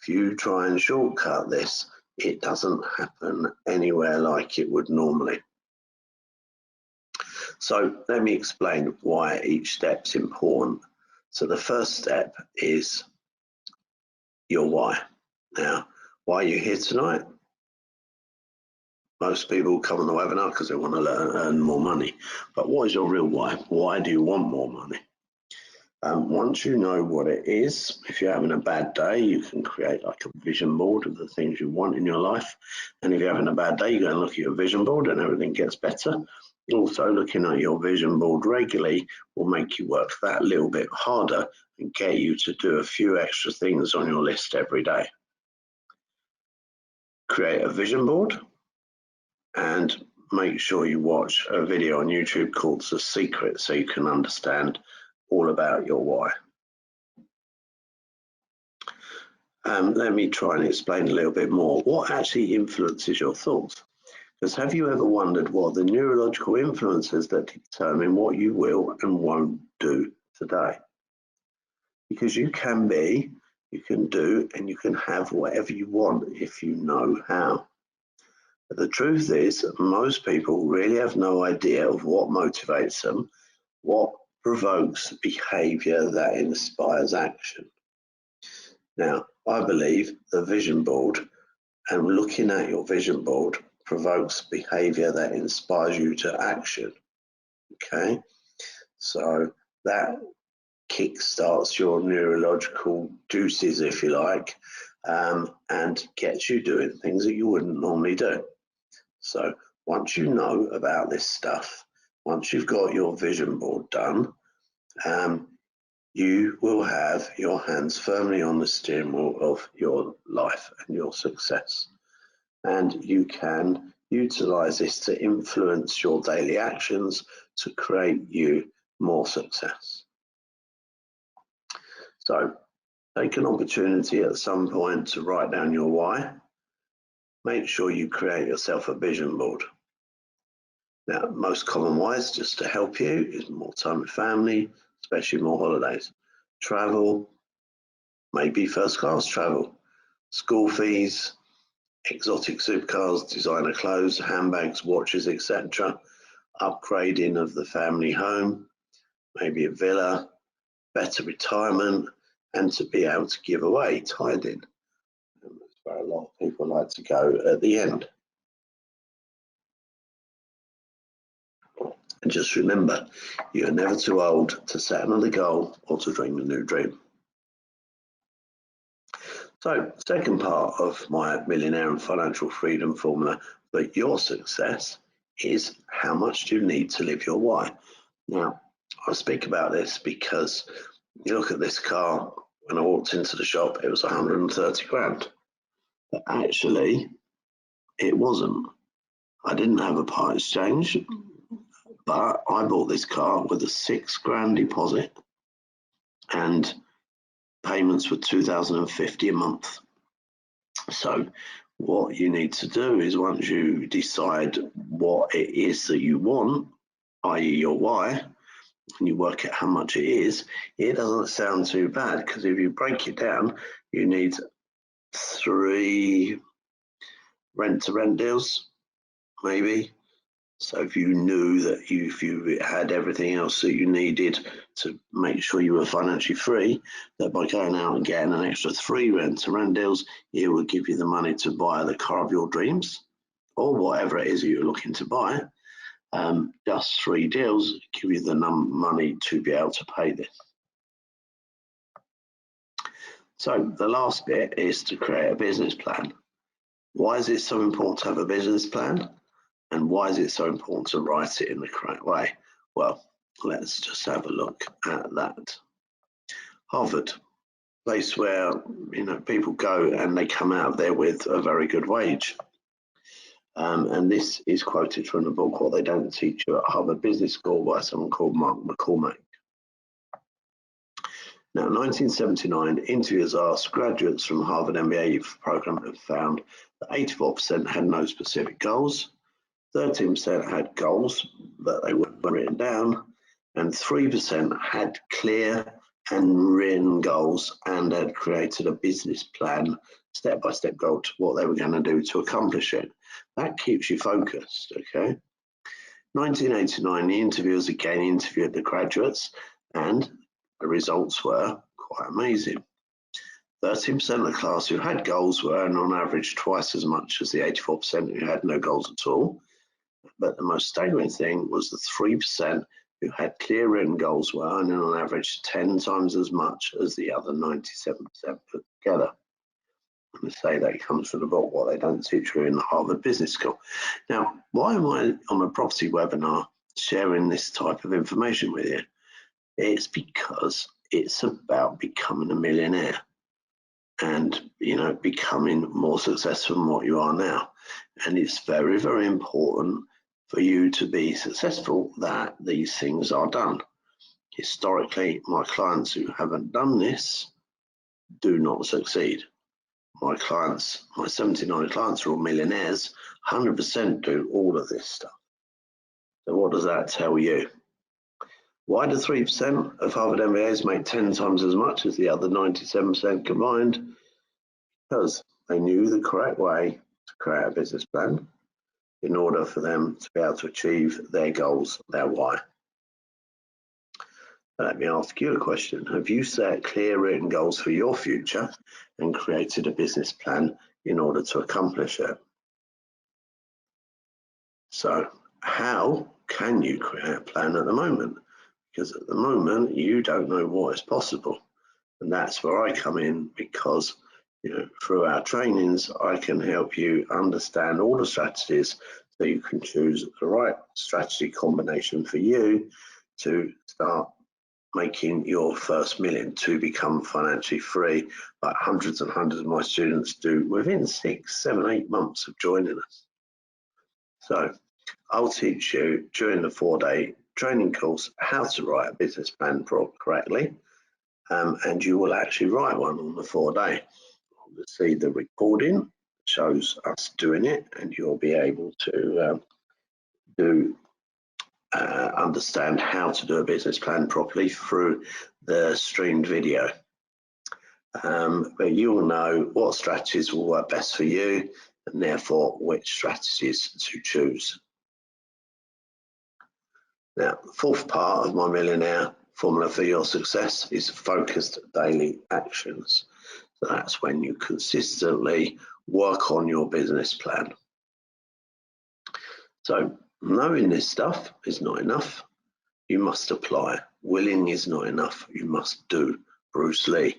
If you try and shortcut this, it doesn't happen anywhere like it would normally. So let me explain why each step's important. So the first step is your why. Now, why are you here tonight? Most people come on the webinar because they want to earn more money. But what is your real why? Why do you want more money? Once you know what it is, if you're having a bad day, you can create like a vision board of the things you want in your life. And if you're having a bad day, you go and look at your vision board and everything gets better. Also, looking at your vision board regularly will make you work that little bit harder and get you to do a few extra things on your list every day. Create a vision board. And make sure you watch a video on YouTube called The Secret so you can understand all about your why. Let me try and explain a little bit more. What actually influences your thoughts? Because have you ever wondered what the neurological influences that determine what you will and won't do today? Because you can be, you can do, and you can have whatever you want if you know how. But the truth is, most people really have no idea of what motivates them, what provokes behavior that inspires action. Now, I believe the vision board and looking at your vision board provokes behavior that inspires you to action. Okay, so that kickstarts your neurological juices, if you like, and gets you doing things that you wouldn't normally do. So once you know about this stuff, once you've got your vision board done, you will have your hands firmly on the steering wheel of your life and your success. And you can utilize this to influence your daily actions to create you more success. So take an opportunity at some point to write down your why. Make sure you create yourself a vision board. Now, most common whys, just to help you, is more time with family, especially more holidays. Travel, maybe first class travel. School fees, exotic supercars, designer clothes, handbags, watches, etc. Upgrading of the family home, maybe a villa, better retirement, and to be able to give away, tied in. And that's where a lot of people like to go at the end. And just remember, you are never too old to set another goal or to dream a new dream. So, second part of my Millionaire and Financial Freedom Formula for your success is how much do you need to live your why? Now, I speak about this because you look at this car, when I walked into the shop, it was 130 grand. But actually, it wasn't. I didn't have a part exchange. But I bought this car with a 6 grand deposit and payments were 2,050 a month. So what you need to do is once you decide what it is that you want, i.e. your why, and you work out how much it is, it doesn't sound too bad because if you break it down, you need 3 rent-to-rent deals, maybe. So if you knew that if you had everything else that you needed to make sure you were financially free, that by going out and getting an extra 3 rent-to-rent deals, it would give you the money to buy the car of your dreams, or whatever it is you're looking to buy. Just 3 deals give you the money to be able to pay this. So the last bit is to create a business plan. Why is it so important to have a business plan? And why is it so important to write it in the correct way? Well, let's just have a look at that. Harvard, place where people go and they come out of there with a very good wage. And this is quoted from the book What They Don't Teach You at Harvard Business School by someone called Mark McCormack. Now, 1979, interviewers asked graduates from Harvard MBA program and found that 84% had no specific goals, 13% had goals, but they weren't written down, and 3% had clear and written goals and had created a business plan, step-by-step goal to what they were going to do to accomplish it. That keeps you focused, okay? 1989, the interviewers again interviewed the graduates, and the results were quite amazing. 13% of the class who had goals were earning on average twice as much as the 84% who had no goals at all. But the most staggering thing was the 3% who had clear written goals were earning on average 10 times as much as the other 97% put together. I say that comes from the book What They Don't Teach You in the Harvard Business School. Now, why am I on a property webinar sharing this type of information with you? It's because it's about becoming a millionaire and becoming more successful than what you are now. And it's very, very important for you to be successful that these things are done. Historically, my clients who haven't done this do not succeed. My clients, my 79 clients are all millionaires, 100% do all of this stuff. So what does that tell you? Why do 3% of Harvard MBAs make 10 times as much as the other 97% combined? Because they knew the correct way to create a business plan in order for them to be able to achieve their goals, their why. Let me ask you a question. Have you set clear written goals for your future and created a business plan in order to accomplish it? So how can you create a plan at the moment? Because at the moment, you don't know what is possible. And that's where I come in, because through our trainings, I can help you understand all the strategies so you can choose the right strategy combination for you to start making your first million, to become financially free, like hundreds and hundreds of my students do within 6, 7, 8 months of joining us. So I'll teach you during the 4-day training course how to write a business plan correctly, and you will actually write one on the 4-day. You'll see the recording shows us doing it, and you'll be able to understand how to do a business plan properly through the streamed video. But you will know what strategies will work best for you, and therefore which strategies to choose. Now, the 4th part of my Millionaire formula for your success is focused daily actions. So that's when you consistently work on your business plan. So knowing this stuff is not enough. You must apply. Willing is not enough. You must do. Bruce Lee.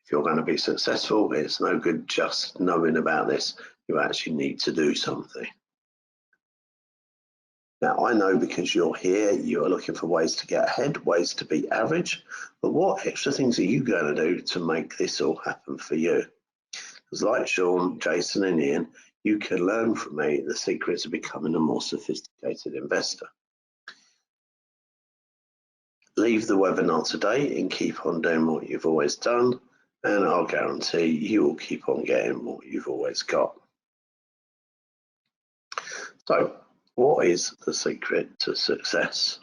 If you're going to be successful, it's no good just knowing about this. You actually need to do something. Now, I know because you're here, you're looking for ways to get ahead, ways to be average, but what extra things are you going to do to make this all happen for you? Because like Sean, Jason and Ian, you can learn from me the secrets of becoming a more sophisticated investor. Leave the webinar today and keep on doing what you've always done, and I'll guarantee you will keep on getting what you've always got. So, what is the secret to success?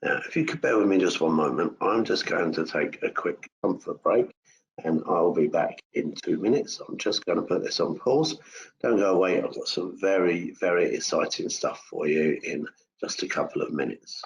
Now, if you could bear with me just one moment, I'm just going to take a quick comfort break, and I'll be back in 2 minutes. I'm just going to put this on pause. Don't go away. I've got some very, very exciting stuff for you in just a couple of minutes.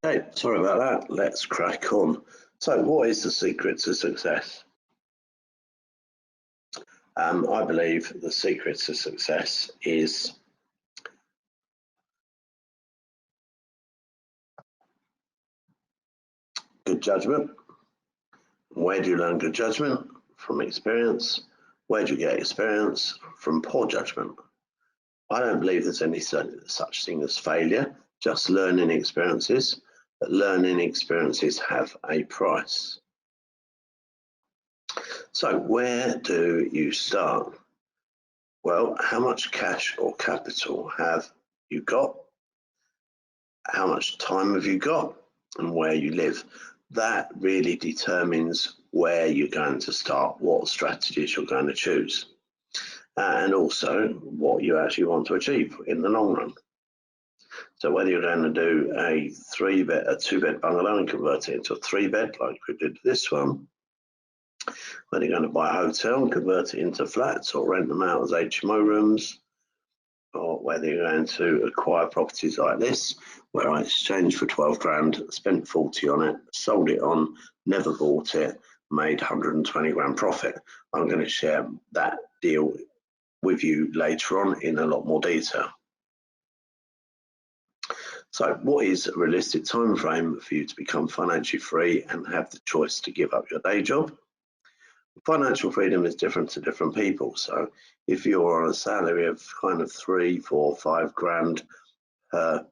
Okay, sorry about that. Let's crack on. So, what is the secret to success? I believe the secret to success is good judgment. Where do you learn good judgment? From experience. Where do you get experience? From poor judgment. I don't believe there's any such thing as failure, just learning experiences, but learning experiences have a price. So, where do you start? Well, how much cash or capital have you got? How much time have you got? And where you live? That really determines where you're going to start, what strategies you're going to choose, and also what you actually want to achieve in the long run. So whether you're going to do a two-bed bungalow and convert it into a 3-bed like we did this one, whether you're going to buy a hotel and convert it into flats or rent them out as HMO rooms, or whether you're going to acquire properties like this, where I exchanged for 12 grand, spent 40 on it, sold it on, never bought it, made 120 grand profit. I'm going to share that deal with you later on in a lot more detail. So, what is a realistic time frame for you to become financially free and have the choice to give up your day job? Financial freedom is different to different people. So, if you're on a salary of kind of 3, 4, 5 grand per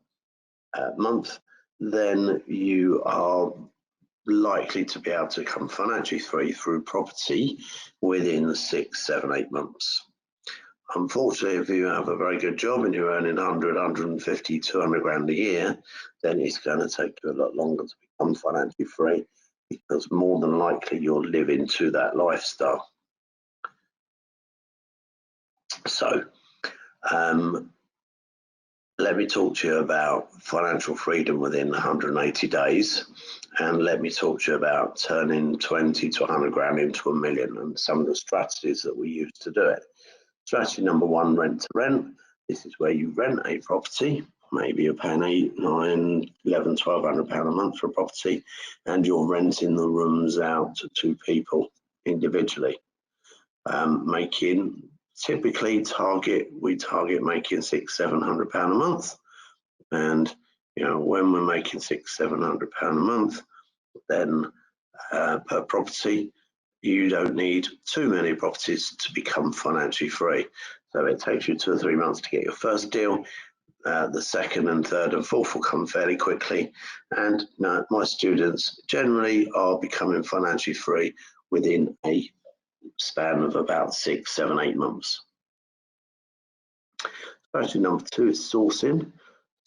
month, then you are likely to be able to become financially free through property within 6, 7, 8 months. Unfortunately, if you have a very good job and you're earning 100, 150, 200 grand a year, then it's going to take you a lot longer to become financially free, because more than likely you'll live into that lifestyle. So, let me talk to you about financial freedom within 180 days, and let me talk to you about turning 20 to 100 grand into a million and some of the strategies that we use to do it. Strategy number 1, rent to rent. This is where you rent a property. Maybe you're paying 8, 9, 11, 1,200 pound a month for a property, and you're renting the rooms out to 2 people individually, making typically we target making 600-700 pound a month. And when we're making 600-700 pound a month, then per property, you don't need too many properties to become financially free. So it takes you 2 or 3 months to get your first deal. The second and third and fourth will come fairly quickly. And my students generally are becoming financially free within a span of about 6, 7, 8 months. Strategy number 2 is sourcing.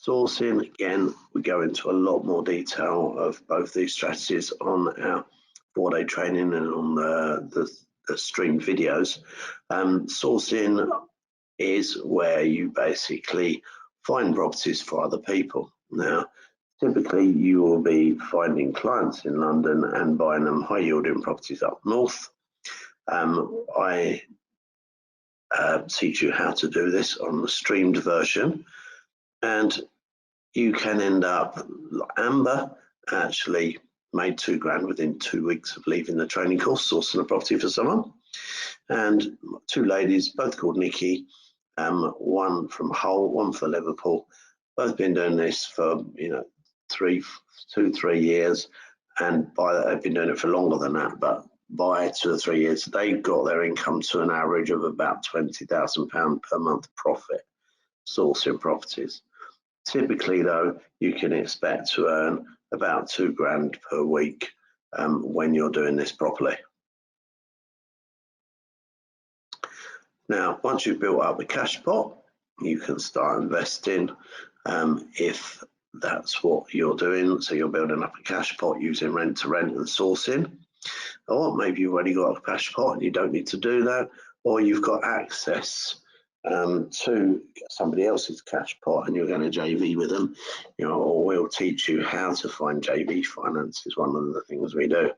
Sourcing, again, we go into a lot more detail of both these strategies on our 4-day training and on the streamed videos. Sourcing is where you basically find properties for other people. Now, typically you will be finding clients in London and buying them high yielding properties up north, I teach you how to do this on the streamed version, and you can end up, Amber actually made £2,000 within 2 weeks of leaving the training course, sourcing a property for someone. And two ladies, both called Nikki, one from Hull, one for Liverpool, both been doing this for 2-3 years, and by that they've been doing it for longer than that, but by 2 or 3 years they got their income to an average of about £20,000 per month profit sourcing properties. Typically though, you can expect to earn about £2,000 per week when you're doing this properly. Now, once you've built up the cash pot, you can start investing if that's what you're doing. So you're building up a cash pot using rent to rent and sourcing. Or maybe you've already got a cash pot and you don't need to do that, or you've got access to somebody else's cash pot and you're going to JV with them, or we'll teach you how to find JV finance is one of the things we do.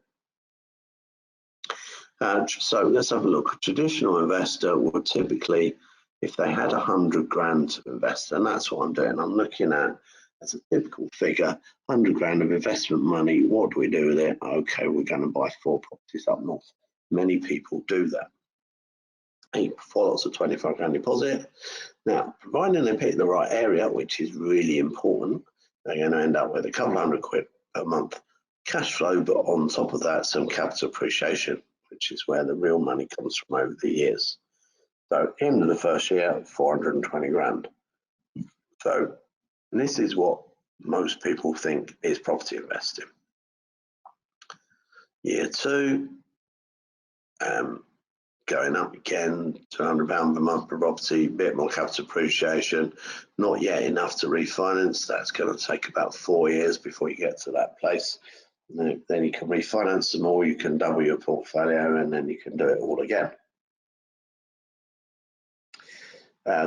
So let's have a look. A traditional investor would typically, if they had £100,000 to invest, and that's what I'm doing, I'm looking at as a typical figure, £100,000 of investment money. What do we do with it? Okay, we're going to buy 4 properties up north. Many people do that. It follows a £25,000 deposit. Now, providing they pick the right area, which is really important, they're going to end up with a couple £100 per month cash flow, but on top of that, some capital appreciation, which is where the real money comes from over the years. So at the end of the first year, 420 grand. So this is what most people think is property investing. Year 2, going up again, £200 per month per property, a bit more capital appreciation, not yet enough to refinance. That's going to take about 4 years before you get to that place. Then you can refinance them all, you can double your portfolio, and then you can do it all again.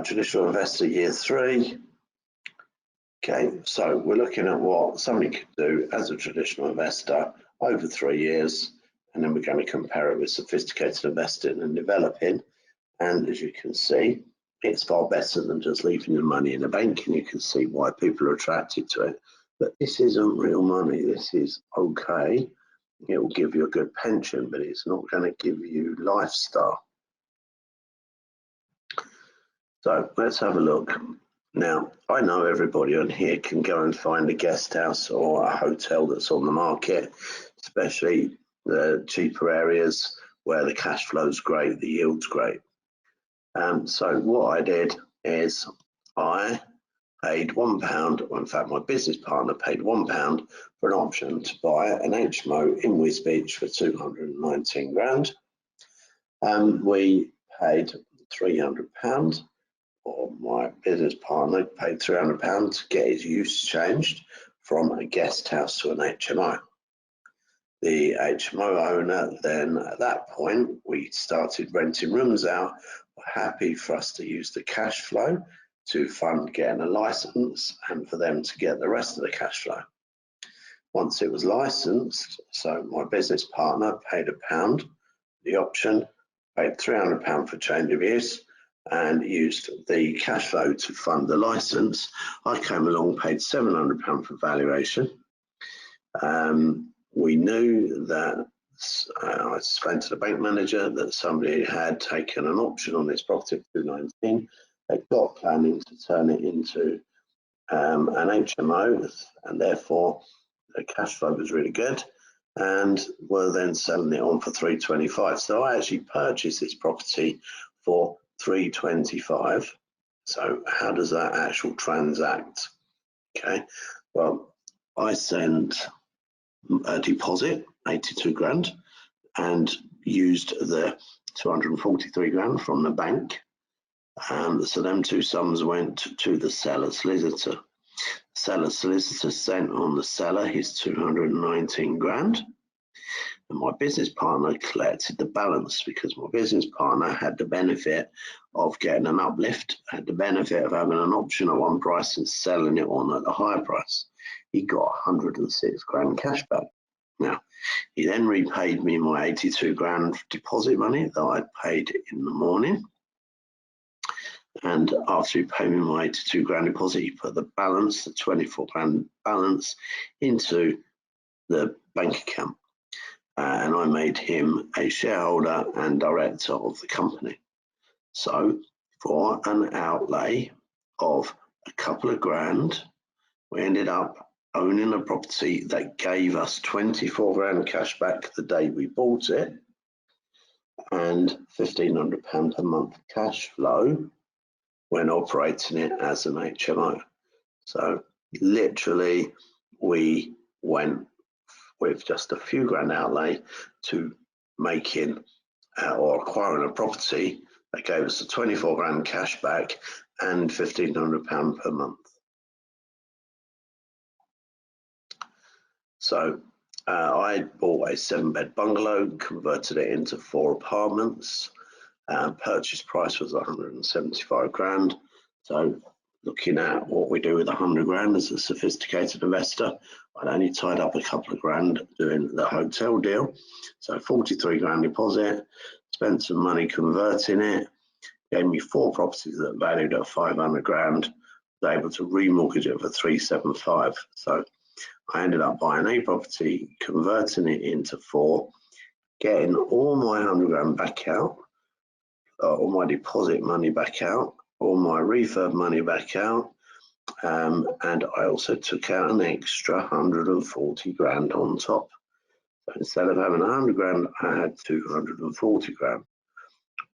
Traditional investor, year 3. Okay, so we're looking at what somebody could do as a traditional investor over 3 years, and then we're going to compare it with sophisticated investing and developing. And as you can see, it's far better than just leaving your money in a bank, and you can see why people are attracted to it. But this isn't real money. This is okay. It will give you a good pension, but it's not going to give you lifestyle. So let's have a look. Now, I know everybody on here can go and find a guest house or a hotel that's on the market, especially the cheaper areas where the cash flow's great, the yield's great. So what I did is I paid £1, in fact my business partner paid £1 for an option to buy an HMO in Wisbech for 219 grand. We paid £300, or my business partner paid £300 to get his use changed from a guest house to an HMO. The HMO owner then, at that point, we started renting rooms out. We're happy for us to use the cash flow to fund getting a license and for them to get the rest of the cash flow. Once it was licensed, so my business partner paid £1, the option, paid £300 for change of use, and used the cash flow to fund the license. I came along, paid £700 for valuation. We knew that, I explained to the bank manager that somebody had taken an option on this property of 219. They got planning to turn it into an HMO, and therefore the cash flow was really good, and were then selling it on for 325. So I actually purchased this property for 325. So how does that actual transact? Okay, well, I sent a deposit, 82 grand, and used the 243 grand from the bank. So them two sums went to the seller solicitor. Seller solicitor sent on the seller his 219 grand. And my business partner collected the balance, because my business partner had the benefit of getting an uplift, had the benefit of having an option at one price and selling it on at a higher price. He got 106 grand cash back. Now, he then repaid me my 82 grand deposit money that I'd paid in the morning. And after he paid me my 82 grand deposit, he put the balance, the 24 grand balance, into the bank account. And I made him a shareholder and director of the company. So for an outlay of a couple of grand, we ended up owning a property that gave us 24 grand cash back the day we bought it, and £1,500 per month cash flow when operating it as an HMO. So literally we went with just a few grand outlay to making or acquiring a property that gave us a 24 grand cash back and £1,500 per month. So I bought a 7-bed bungalow, converted it into 4 apartments. Purchase price was 175 grand. So looking at what we do with 100 grand as a sophisticated investor, I'd only tied up a couple of grand doing the hotel deal. So 43 grand deposit, spent some money converting it, gave me 4 properties that valued at 500 grand, was able to remortgage it for 375. So I ended up buying a property, converting it into 4, getting all my 100 grand back out, all my deposit money back out, all my refurb money back out, and I also took out an extra 140 grand on top. So instead of having 100 grand, I had 240 grand.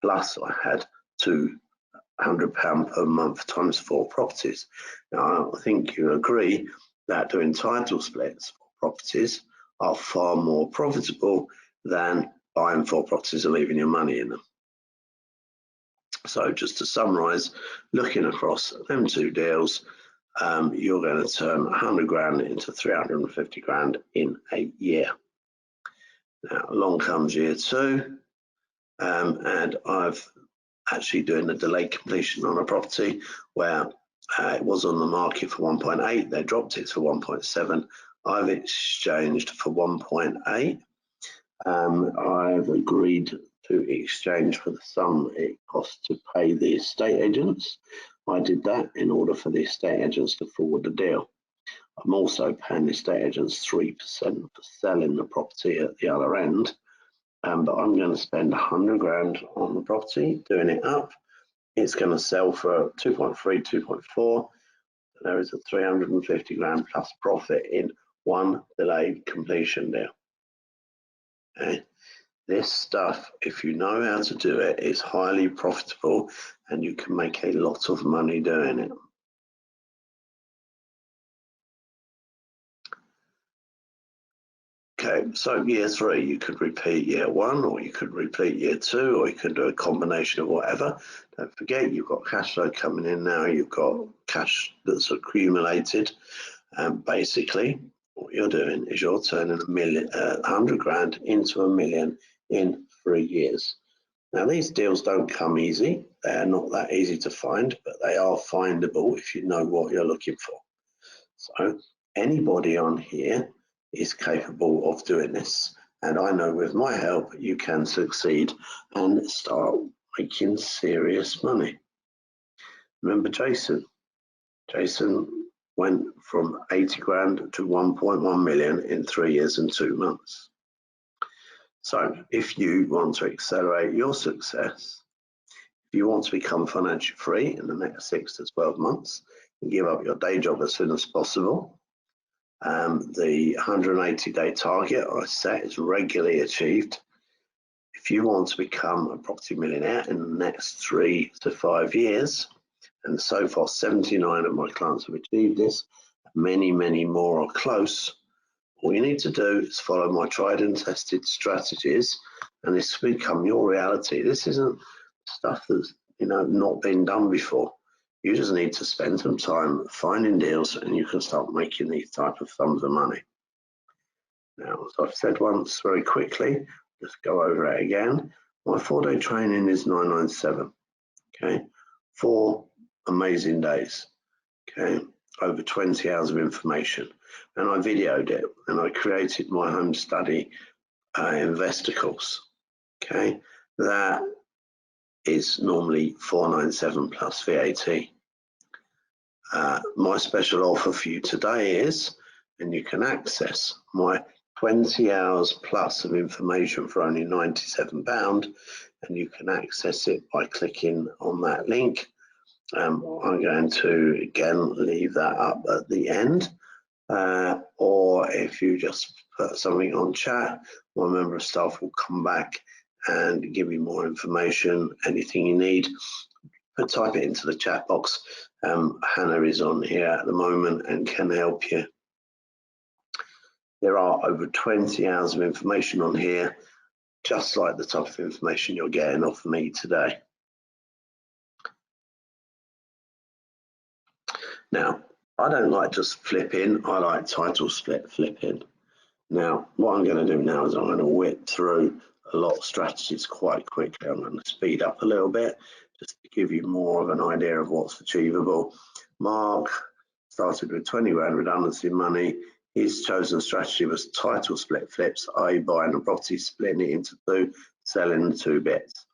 Plus I had £200 per month times 4 properties. Now I think you agree that doing title splits for properties are far more profitable than buying 4 properties and leaving your money in them. So just to summarise, looking across them 2 deals, you're going to turn 100 grand into 350 grand in a year. Now along comes year 2, and I've actually doing a delayed completion on a property where it was on the market for 1.8, they dropped it to 1.7. I've exchanged for 1.8. I've agreed to exchange for the sum it costs to pay the estate agents. I did that in order for the estate agents to forward the deal. I'm also paying the estate agents 3% for selling the property at the other end. But I'm going to spend 100 grand on the property, doing it up. It's going to sell for 2.3, 2.4. There is a 350 grand plus profit in one delayed completion deal. Okay. This stuff, if you know how to do it, is highly profitable and you can make a lot of money doing it. Okay, so year 3, you could repeat year 1, or you could repeat year 2, or you could do a combination of whatever. Don't forget, you've got cash flow coming in now, you've got cash that's accumulated. Basically, what you're doing is you're turning 100 grand into $1 million in 3 years. Now, these deals don't come easy. They're not that easy to find, but they are findable if you know what you're looking for. So anybody on here is capable of doing this, and I know with my help you can succeed and start making serious money. Remember Jason went from 80 grand to 1.1 million in 3 years and 2 months. So if you want to accelerate your success, if you want to become financially free in the next 6 to 12 months and give up your day job as soon as possible, the 180-day target I set is regularly achieved. If you want to become a property millionaire in the next 3 to 5 years, and so far 79 of my clients have achieved this, many more are close, all you need to do is follow my tried and tested strategies, and this will become your reality. This isn't stuff that's not been done before. You just need to spend some time finding deals and you can start making these type of sums of money. Now, as I've said once very quickly, just go over it again. My 4-day training is 997. Okay, 4 amazing days. Okay, over 20 hours of information. and I videoed it, and I created my home study investor course. Okay, that is normally $497 plus VAT. My special offer for you today is, and you can access my 20 hours plus of information for only £97, and you can access it by clicking on that link. I'm going to again leave that up at the end, or if you just put something on chat, my member of staff will come back and give you more information, anything you need. But type it into the chat box. Hannah is on here at the moment and can help you. There are over 20 hours of information on here, just like the type of information you're getting off me today. Now, I don't like just flipping, I like title split flipping. Now, what I'm going to do now is I'm going to whip through a lot of strategies quite quickly. I'm going to speed up a little bit just to give you more of an idea of what's achievable. Mark started with 20 grand redundancy money. His chosen strategy was title split flips, i.e. buying a property, splitting it into two, selling the two bits.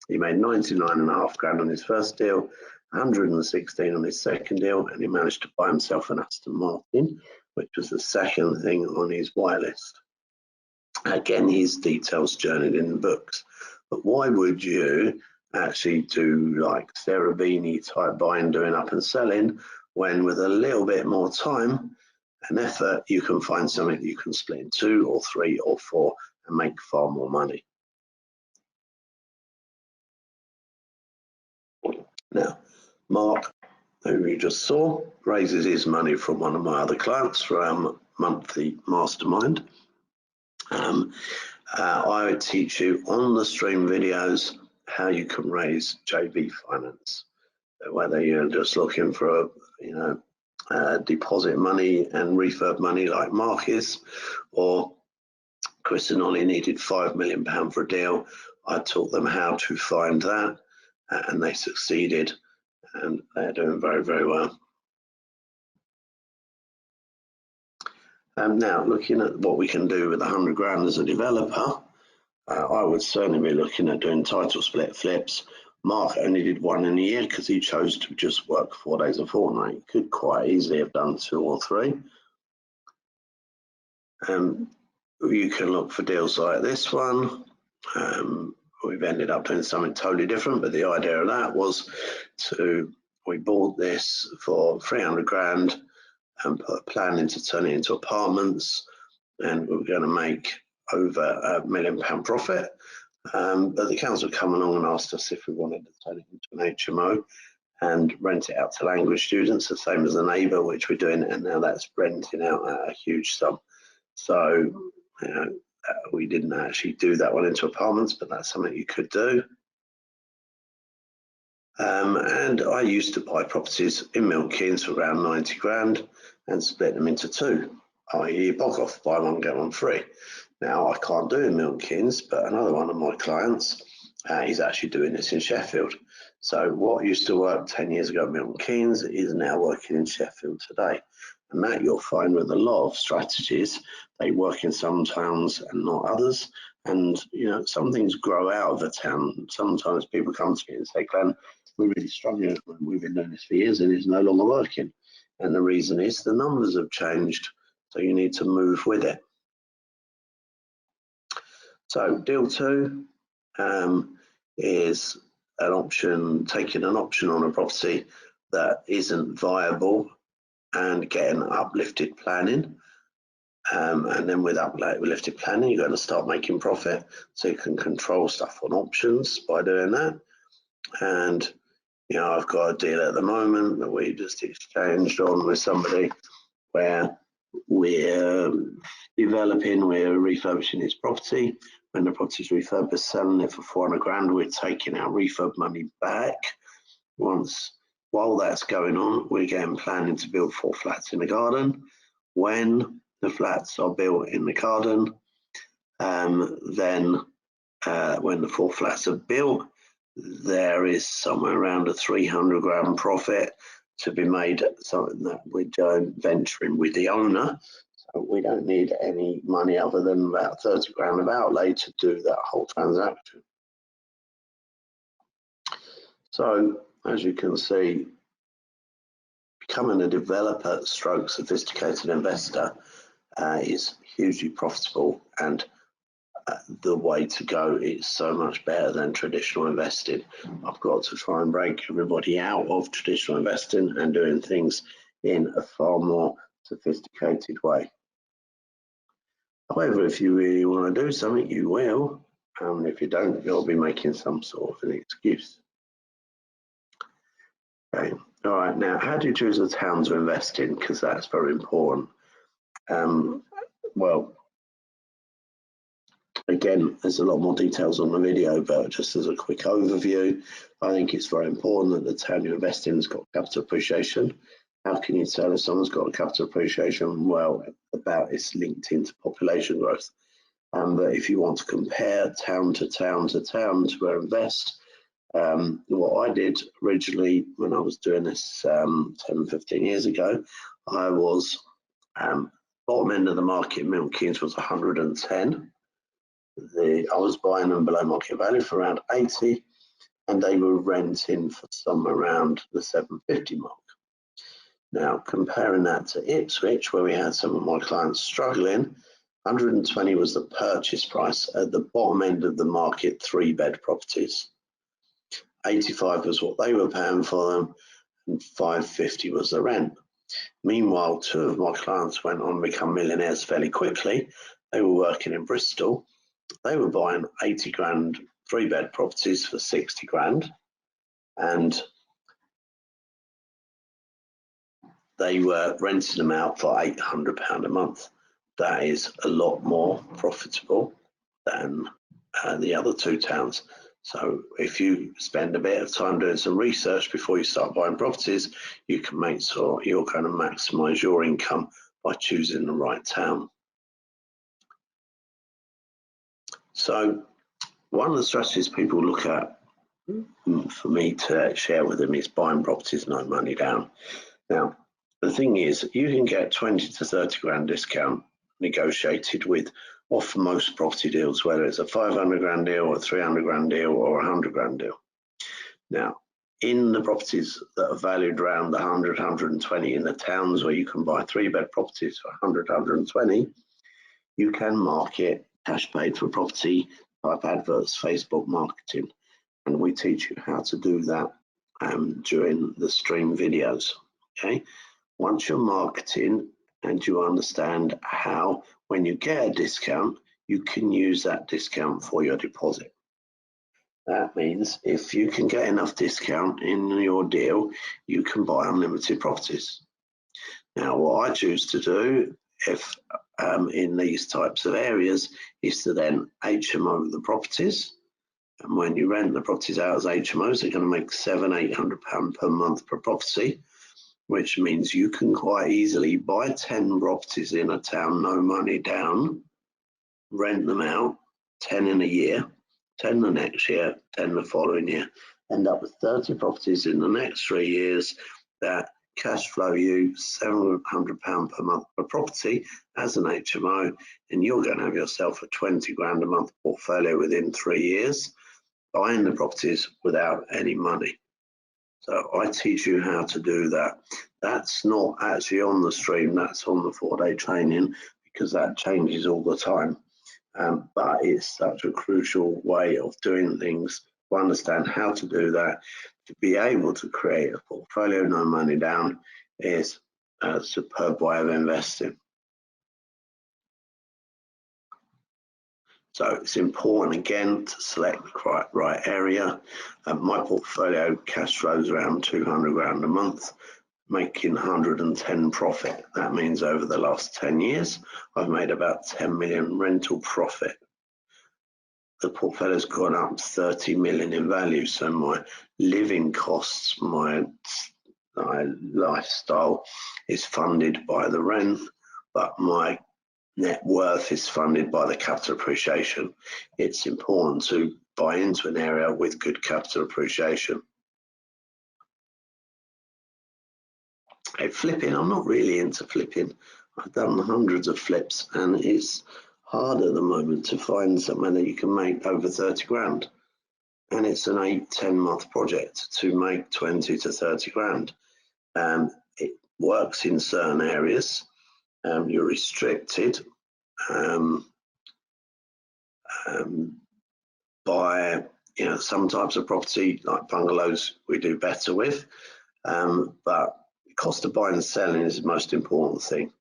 He made 99.5 grand on his first deal, 116 on his second deal, and he managed to buy himself an Aston Martin, which was the second thing on his whitelist. Again, his details journeyed in the books. But why would you actually do like Sarah Beanie type buying, doing up and selling, when with a little bit more time and effort, you can find something that you can split in 2 or 3 or 4 and make far more money? Now, Mark, who you just saw, raises his money from one of my other clients for our monthly mastermind. I would teach you on the stream videos how you can raise JV finance. Whether you're just looking for deposit money and refurb money like Mark is, or Chris and Ollie needed £5 million for a deal, I taught them how to find that, and they succeeded, and they're doing very, very well. Now, looking at what we can do with 100 grand as a developer, I would certainly be looking at doing title split flips. Mark only did 1 in a year because he chose to just work 4 days a fortnight. He could quite easily have done 2 or 3. You can look for deals like this one. We've ended up doing something totally different, but the idea of that was we bought this for 300 grand and put a plan into turning it into apartments, and we were going to make over £1 million profit. But the council come along and asked us if we wanted to turn it into an HMO and rent it out to language students, the same as the neighbour, which we're doing, and now that's renting out at a huge sum. So, we didn't actually do that one into apartments, but that's something you could do. And I used to buy properties in Milton Keynes for around 90 grand and split them into 2, i.e. bog off, buy one, get one free. Now, I can't do it in Milton Keynes, but another one of my clients is actually doing this in Sheffield. So what used to work 10 years ago in Milton Keynes is now working in Sheffield today. And that you'll find with a lot of strategies, they work in some towns and not others. And, some things grow out of a town. Sometimes people come to me and say, Glenn, we're really struggling. We've been doing this for years and it's no longer working. And the reason is the numbers have changed. So you need to move with it. So deal 2 is an option, taking an option on a property that isn't viable and getting uplifted planning. And then with uplifted planning, you're going to start making profit. So you can control stuff on options by doing that. And, I've got a deal at the moment that we just exchanged on with somebody where we're developing, we're refurbishing his property. When the property's refurbished, selling it for 400 grand, we're taking our refurb money back. While that's going on, we're getting planning to build 4 flats in the garden. When the flats are built in the garden, then when the 4 flats are built, there is somewhere around a 300 grand profit to be made something that we're joint venturing with the owner. So we don't need any money other than about 30 grand of outlay to do that whole transaction. So as you can see, becoming a developer stroke sophisticated investor is hugely profitable, and the way to go is so much better than traditional investing. I've got to try and break everybody out of traditional investing and doing things in a far more sophisticated way. However, if you really want to do something, you will. And if you don't, you'll be making some sort of an excuse. Okay. All right. Now, how do you choose a town to invest in? Because that's very important. Well, again, there's a lot more details on the video, but just as a quick overview, I think it's very important that the town you invest in has got capital appreciation. How can you tell if someone's got a capital appreciation? Well, it's linked into population growth. But if you want to compare town to town to town to where invest, what I did originally when I was doing this 10, 15 years ago, I was bottom end of the market, Milton Keynes was 110. I was buying them below market value for around 80, and they were renting for somewhere around the 750 mark. Now, comparing that to Ipswich, where we had some of my clients struggling, 120 was the purchase price at the bottom end of the market, 3-bed properties. 85 was what they were paying for them, and 550 was the rent. Meanwhile, 2 of my clients went on to become millionaires fairly quickly. They were working in Bristol. They were buying 80 grand 3-bed properties for 60 grand, and they were renting them out for £800 a month. That is a lot more profitable than the other 2 towns. So if you spend a bit of time doing some research before you start buying properties, you can make sure you're going to maximize your income by choosing the right town. So one of the strategies people look at for me to share with them is buying properties no money down. Now, the thing is, you can get 20 to 30 grand discount negotiated with off most property deals, whether it's a 500 grand deal or a 300 grand deal or a 100 grand deal. Now, in the properties that are valued around the 100, 120 in the towns where you can buy 3-bed properties for 100, 120, you can market cash paid for property type adverts, Facebook marketing, and we teach you how to do that during the stream videos. Okay, once you're marketing and you understand how, when you get a discount, you can use that discount for your deposit. That means if you can get enough discount in your deal, you can buy unlimited properties. Now, what I choose to do if in these types of areas is to then HMO the properties. And when you rent the properties out as HMOs, they're going to make £700–800 per month per property, which means you can quite easily buy 10 properties in a town, no money down, rent them out, 10 in a year, 10 the next year, 10 the following year, end up with 30 properties in the next 3 years that cash flow you £700 per month per property as an HMO, and you're going to have yourself a 20 grand a month portfolio within 3 years, buying the properties without any money. So I teach you how to do that. That's not actually on the stream, that's on the 4-day training, because that changes all the time. But it's such a crucial way of doing things to understand how to do that. To be able to create a portfolio, no money down, is a superb way of investing. So it's important again to select the right area. My portfolio cash flows around 200 grand a month, making 110 profit. That means over the last 10 years, I've made about 10 million rental profit. The portfolio's gone up 30 million in value. So my living costs, my lifestyle is funded by the rent, but my net worth is funded by the capital appreciation. It's important to buy into an area with good capital appreciation. Flipping, I'm not really into flipping. I've done hundreds of flips, and it's hard at the moment to find something that you can make over 30 grand. And it's an 8-10 month project to make 20 to 30 grand. It works in certain areas. You're restricted by some types of property, like bungalows, we do better with. But the cost of buying and selling is the most important thing.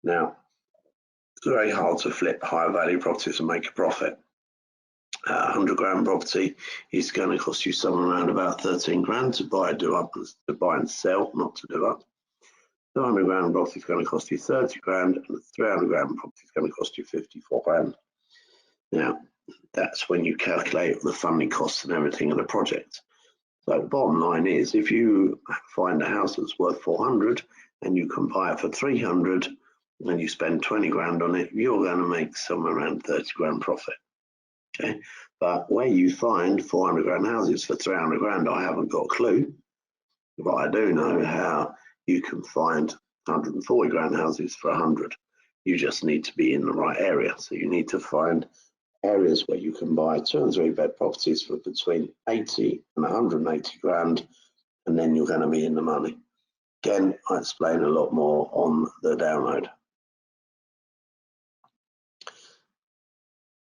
Now, it's very hard to flip higher value properties and make a profit. 100 grand property is going to cost you somewhere around about 13 grand to buy, do up, to buy and sell, not to do up. 200 grand property is going to cost you 30 grand, and the 300 grand property is going to cost you 54 grand. Now, that's when you calculate the funding costs and everything of the project. So the bottom line is, if you find a house that's worth 400 and you can buy it for 300 and you spend 20 grand on it, you're going to make somewhere around 30 grand profit. Okay, but where you find 400 grand houses for 300 grand, I haven't got a clue, but I do know how you can find 140 grand houses for 100. You just need to be in the right area. So you need to find areas where you can buy 2 and 3 bed properties for between 80 and 180 grand, and then you're going to be in the money. Again, I explain a lot more on the download.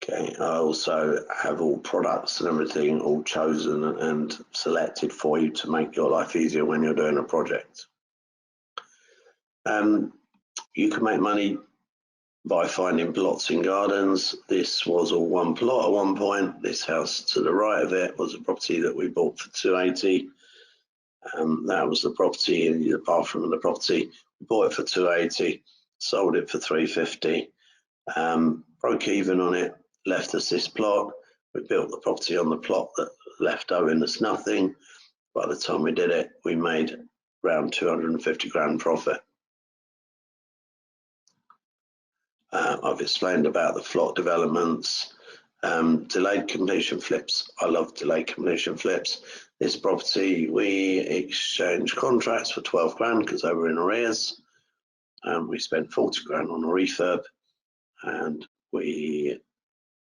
Okay, I also have all products and everything all chosen and selected for you to make your life easier when you're doing a project. You can make money by finding plots in gardens. This was all one plot at one point. This house to the right of it was a property that we bought for 280. That was the property in the bathroom of the property. We bought it for 280, sold it for 350, broke even on it, left us this plot. We built the property on the plot that left owing us nothing. By the time we did it, we made around 250 grand profit. I've explained about the plot developments, delayed completion flips. I love delayed completion flips. This property, we exchanged contracts for 12 grand because they were in arrears. We spent 40 grand on a refurb, and we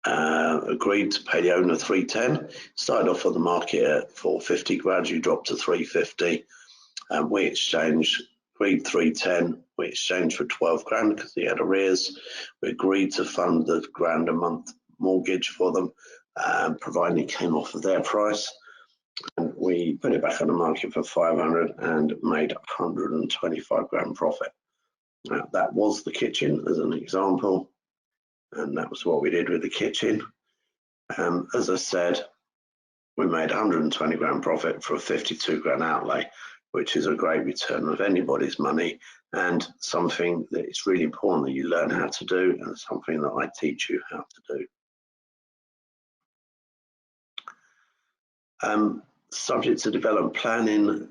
agreed to pay the owner 310. Started off on the market at 450, gradually dropped to 350. We exchanged, agreed 310. We exchanged for 12 grand because he had arrears. We agreed to fund the grand a month mortgage for them, providing it came off of their price. And we put it back on the market for 500 and made 125 grand profit. Now, that was the kitchen as an example, and that was what we did with the kitchen. As I said, we made 120 grand profit for a 52 grand outlay, which is a great return of anybody's money, and something that it's really important that you learn how to do, and something that I teach you how to do. Subject to development planning,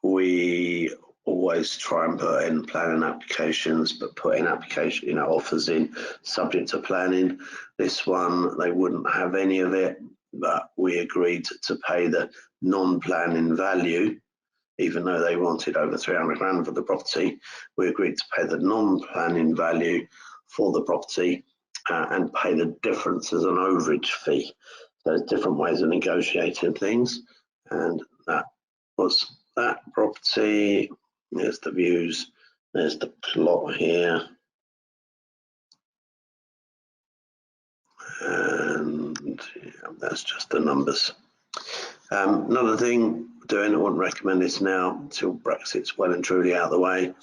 we always try and put in planning applications, but put in application, offers in subject to planning. This one, they wouldn't have any of it, but we agreed to pay the non-planning value, even though they wanted over 300 grand for the property. We agreed to pay the non-planning value for the property and pay the difference as an overage fee. So there's different ways of negotiating things, and that was that property. There's the views, there's the plot here, and that's just the numbers. Another thing doing, I wouldn't recommend this now until Brexit's well and truly out of the way.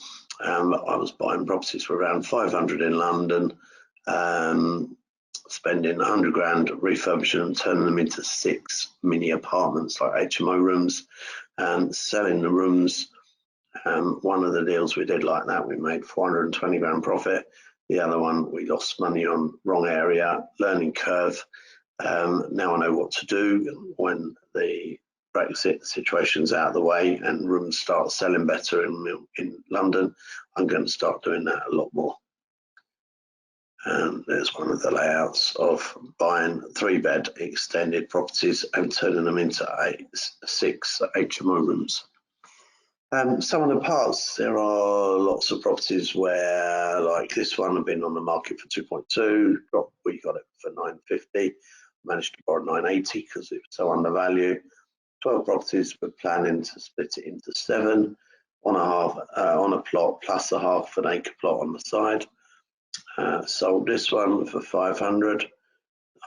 I was buying properties for around 500 in London, spending 100 grand refurbishing them, turning them into 6 mini apartments like HMO rooms, and selling the rooms. One of the deals we did like that, we made 420 grand profit. The other one, we lost money on, wrong area, learning curve. Now I know what to do when the Brexit situation's out of the way and rooms start selling better in London. I'm going to start doing that a lot more. And there's one of the layouts of buying 3-bed extended properties and turning them into 6 HMO rooms. Some of the parts, there are lots of properties where, like this one, have been on the market for 2.2, we got it for 950, managed to borrow 980 because it was so undervalued. 12 properties, we're planning to split it into 7 on a plot plus a half an acre plot on the side. Sold this one for 500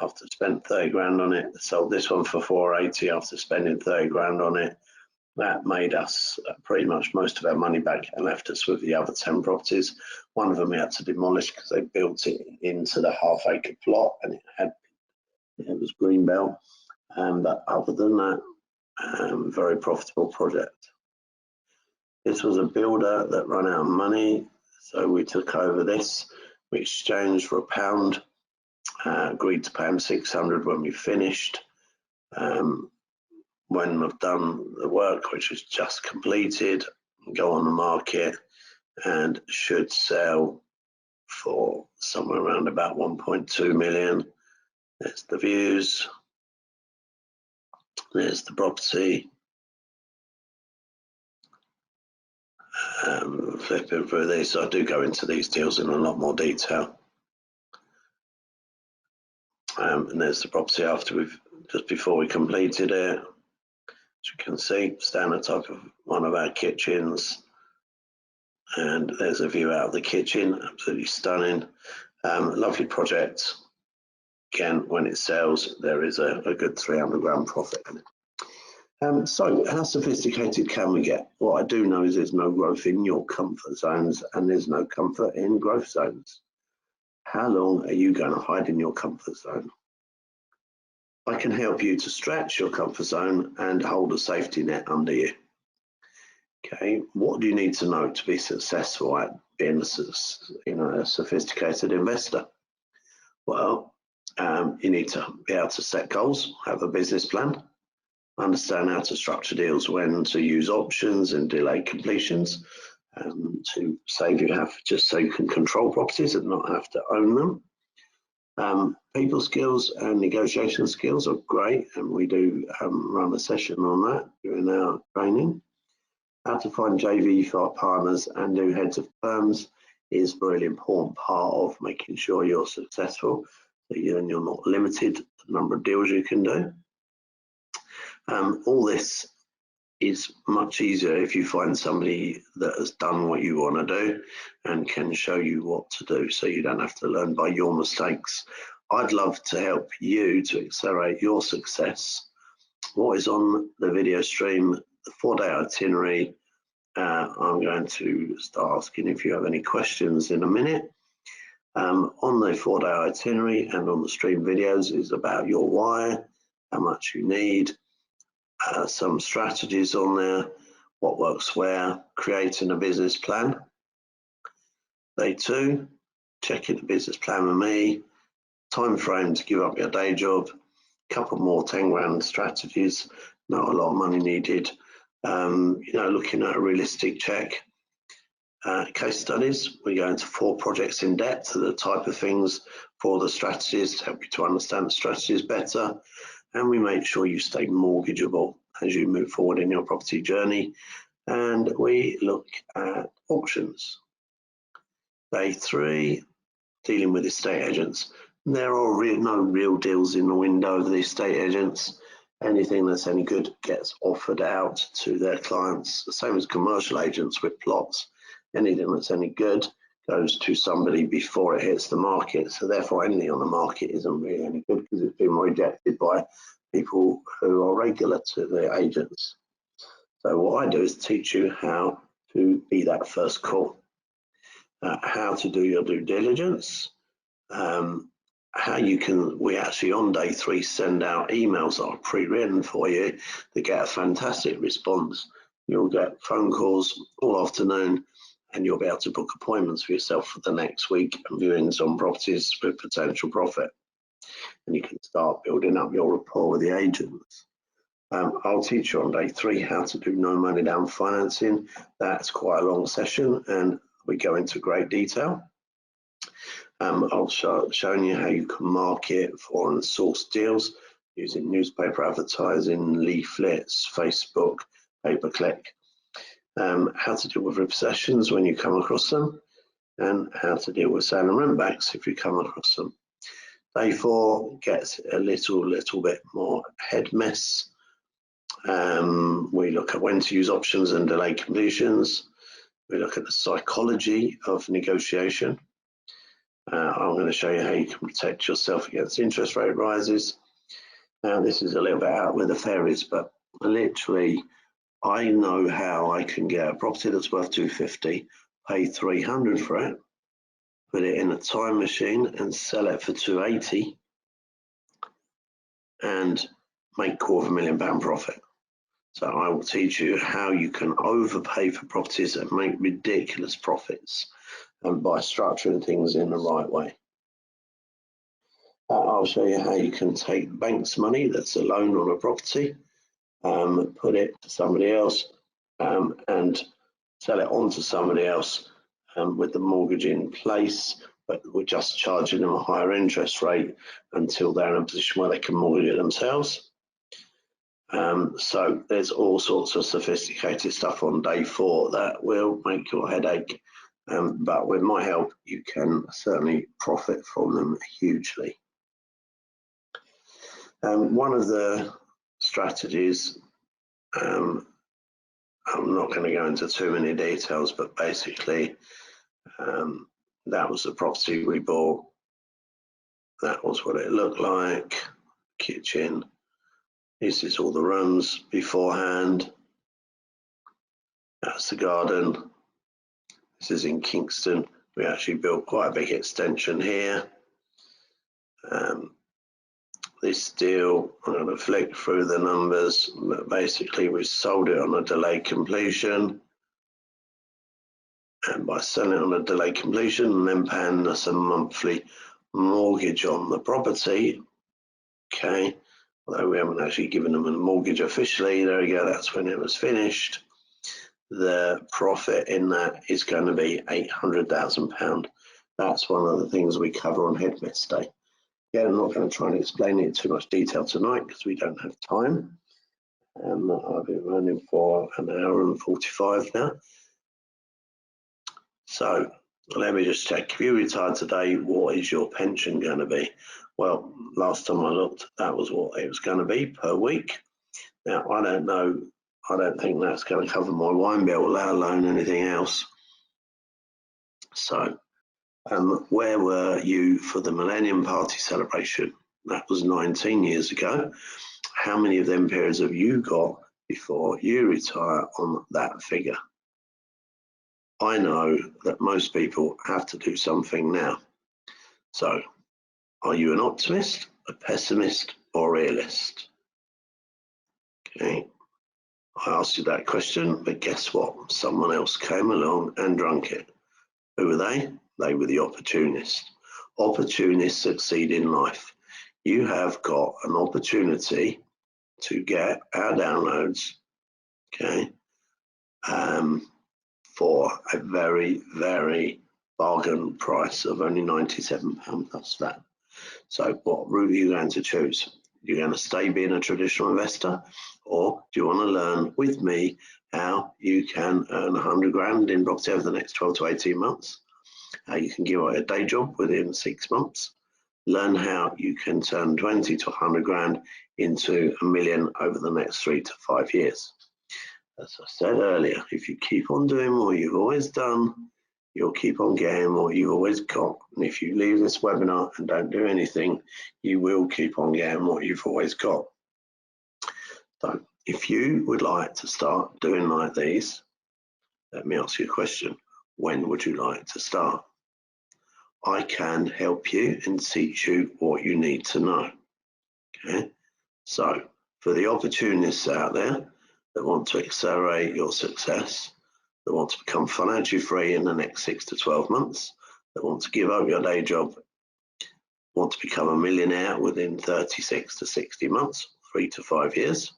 after spending 30 grand on it. Sold this one for 480 after spending 30 grand on it. That made us pretty much most of our money back and left us with the other 10 properties. One of them we had to demolish because they built it into the half acre plot and it was greenbelt. But other than that, very profitable project. This was a builder that ran out of money, so we took over this. We exchanged for £1, agreed to pay him 600 when we finished. When we've done the work, which is just completed, go on the market and should sell for somewhere around about 1.2 million. There's the views, there's the property. Flipping through these, I do go into these deals in a lot more detail. And there's the property after just before we completed it. As you can see, standard type of one of our kitchens. And there's a view out of the kitchen, absolutely stunning. Lovely project. Again, when it sells, there is a good 300 grand profit in it. So how sophisticated can we get? What I do know is there's no growth in your comfort zones and there's no comfort in growth zones. How long are you going to hide in your comfort zone? I can help you to stretch your comfort zone and hold a safety net under you. Okay, what do you need to know to be successful at being a sophisticated investor? Well, you need to be able to set goals, have a business plan, understand how to structure deals, when to use options and delay completions, to save just so you can control properties and not have to own them. People skills and negotiation skills are great, and we do run a session on that during our training. How to find JV partners and new heads of firms is a really important part of making sure you're successful, so you're not limited to the number of deals you can do. All this is much easier if you find somebody that has done what you want to do and can show you what to do, so you don't have to learn by your mistakes. I'd love to help you to accelerate your success. What is on the video stream, the 4-day itinerary. I'm going to start asking if you have any questions in a minute. On the 4-day itinerary and on the stream videos is about your why, how much you need, some strategies on there, what works where, creating a business plan. Day 2, checking the business plan with me, time frame to give up your day job, a couple more 10 grand strategies, not a lot of money needed, looking at a realistic check. Case studies, we go into 4 projects in depth, the type of things for the strategies to help you to understand the strategies better, and we make sure you stay mortgageable as you move forward in your property journey, and we look at auctions. Day 3, dealing with estate agents. There are no real deals in the window of the estate agents. Anything that's any good gets offered out to their clients, the same as commercial agents with plots. Anything that's any good goes to somebody before it hits the market, so therefore anything on the market isn't really any good because it's been rejected by people who are regular to the agents. So what I do is teach you how to be that first call, how to do your due diligence, how you can, we actually on day 3 send out emails that are pre-written for you to get a fantastic response. You'll get phone calls all afternoon and you'll be able to book appointments for yourself for the next week and viewings on properties with potential profit. And you can start building up your rapport with the agents. I'll teach you on day 3 how to do no money down financing. That's quite a long session and we go into great detail. I'll showing you how you can market foreign source deals using newspaper advertising, leaflets, Facebook, pay-per-click. how to deal with repossessions when you come across them, and how to deal with sale and rent backs if you come across them. Day 4 gets a little bit more head mess. We look at when to use options and delay completions. We look at the psychology of negotiation. I'm going to show you how you can protect yourself against interest rate rises. Now, this is a little bit out with the fairies, but literally, I know how I can get a property that's worth 250, pay 300 for it, put it in a time machine and sell it for 280 and make £250,000 profit. So I will teach you how you can overpay for properties and make ridiculous profits, and by structuring things in the right way. I'll show you how you can take bank's money that's a loan on a property, put it to somebody else, and sell it on to somebody else with the mortgage in place, but we're just charging them a higher interest rate until they're in a position where they can mortgage it themselves. So there's all sorts of sophisticated stuff on day 4 that will make your head ache, but with my help you can certainly profit from them hugely. One of the strategies, I'm not going to go into too many details, but basically that was the property we bought. That was what it looked like. Kitchen. This is all the rooms beforehand. That's the garden. This is in Kingston. We actually built quite a big extension here. This deal, I'm going to flick through the numbers, but basically we sold it on a delayed completion. And by selling it on a delayed completion and then paying us a monthly mortgage on the property, okay, although we haven't actually given them a mortgage officially, there we go, that's when it was finished. The profit in that is going to be £800,000. That's one of the things we cover on Head Mess Day. Yeah, I'm not going to try and explain it in too much detail tonight because we don't have time. I've been running for an hour and 45 now. So let me just check. If you retire today, what is your pension going to be? Well, last time I looked, that was what it was going to be per week. Now, I don't know. I don't think that's going to cover my wine bill, let alone anything else. So where were you for the Millennium Party celebration? That was 19 years ago. How many of them periods have you got before you retire on that figure? I know that most people have to do something now. So, are you an optimist, a pessimist, or a realist? Okay, I asked you that question, but guess what? Someone else came along and drunk it. Who were they? They were the opportunists. Opportunists succeed in life. You have got an opportunity to get our downloads, okay, for a very, very bargain price of only £97 plus that. So what route are you going to choose? You're going to stay being a traditional investor, or do you want to learn with me how you can earn 100 grand in property over the next 12 to 18 months? How you can give away a day job within 6 months? Learn how you can turn 20 to 100 grand into $1 million over the next 3 to 5 years. As I said earlier, if you keep on doing what you've always done, you'll keep on getting what you've always got. And if you leave this webinar and don't do anything, you will keep on getting what you've always got. So if you would like to start doing like these, let me ask you a question. When would you like to start? I can help you and teach you what you need to know. Okay, so for the opportunists out there that want to accelerate your success, that want to become financially free in the next 6 to 12 months, that want to give up your day job, want to become a millionaire within 36 to 60 months, 3 to 5 years,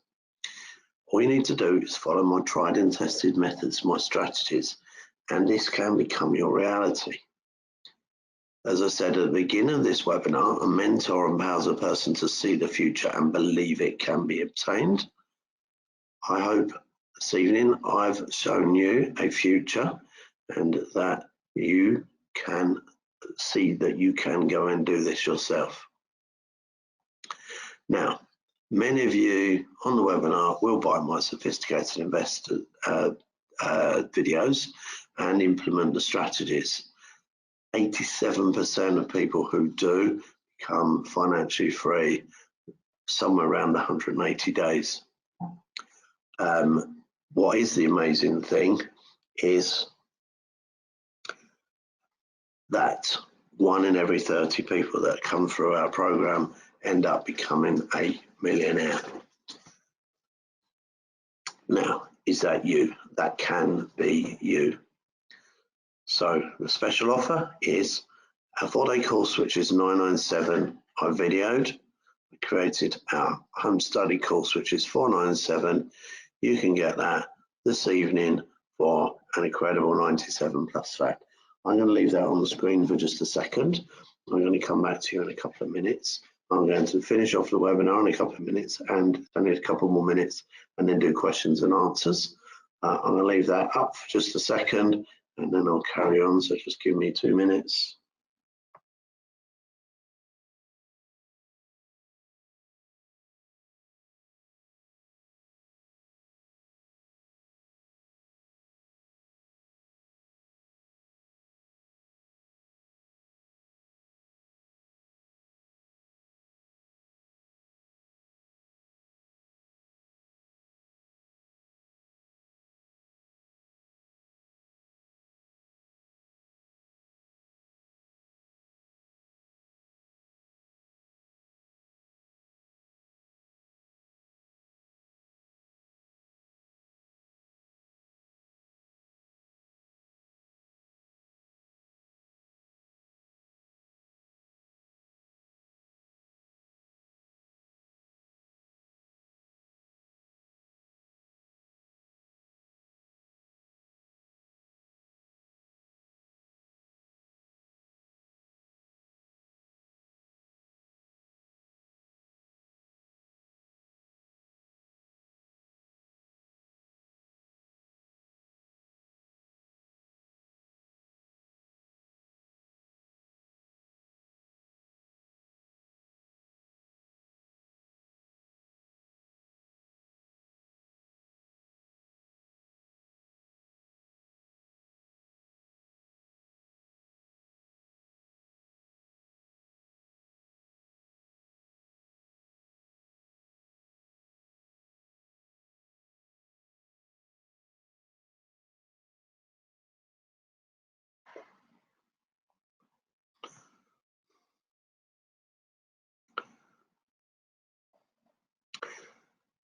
all you need to do is follow my tried and tested methods, my strategies, and this can become your reality. As I said at the beginning of this webinar, a mentor empowers a person to see the future and believe it can be obtained. I hope This evening I've shown you a future, and that you can see that you can go and do this yourself. Now, many of you on the webinar will buy my sophisticated investor videos and implement the strategies. 87% of people who do become financially free somewhere around 180 days. What is the amazing thing is that 1 in every 30 people that come through our program end up becoming a millionaire. Now, is that you? That can be you. So the special offer is a 4-day course, which is $997. I videoed. We created our home study course, which is $497. You can get that this evening for an incredible 97 plus VAT. I'm going to leave that on the screen for just a second. I'm going to come back to you in a couple of minutes. I'm going to finish off the webinar in a couple of minutes, and only a couple more minutes, and then do questions and answers. I'm going to leave that up for just a second, and then I'll carry on. So just give me 2 minutes.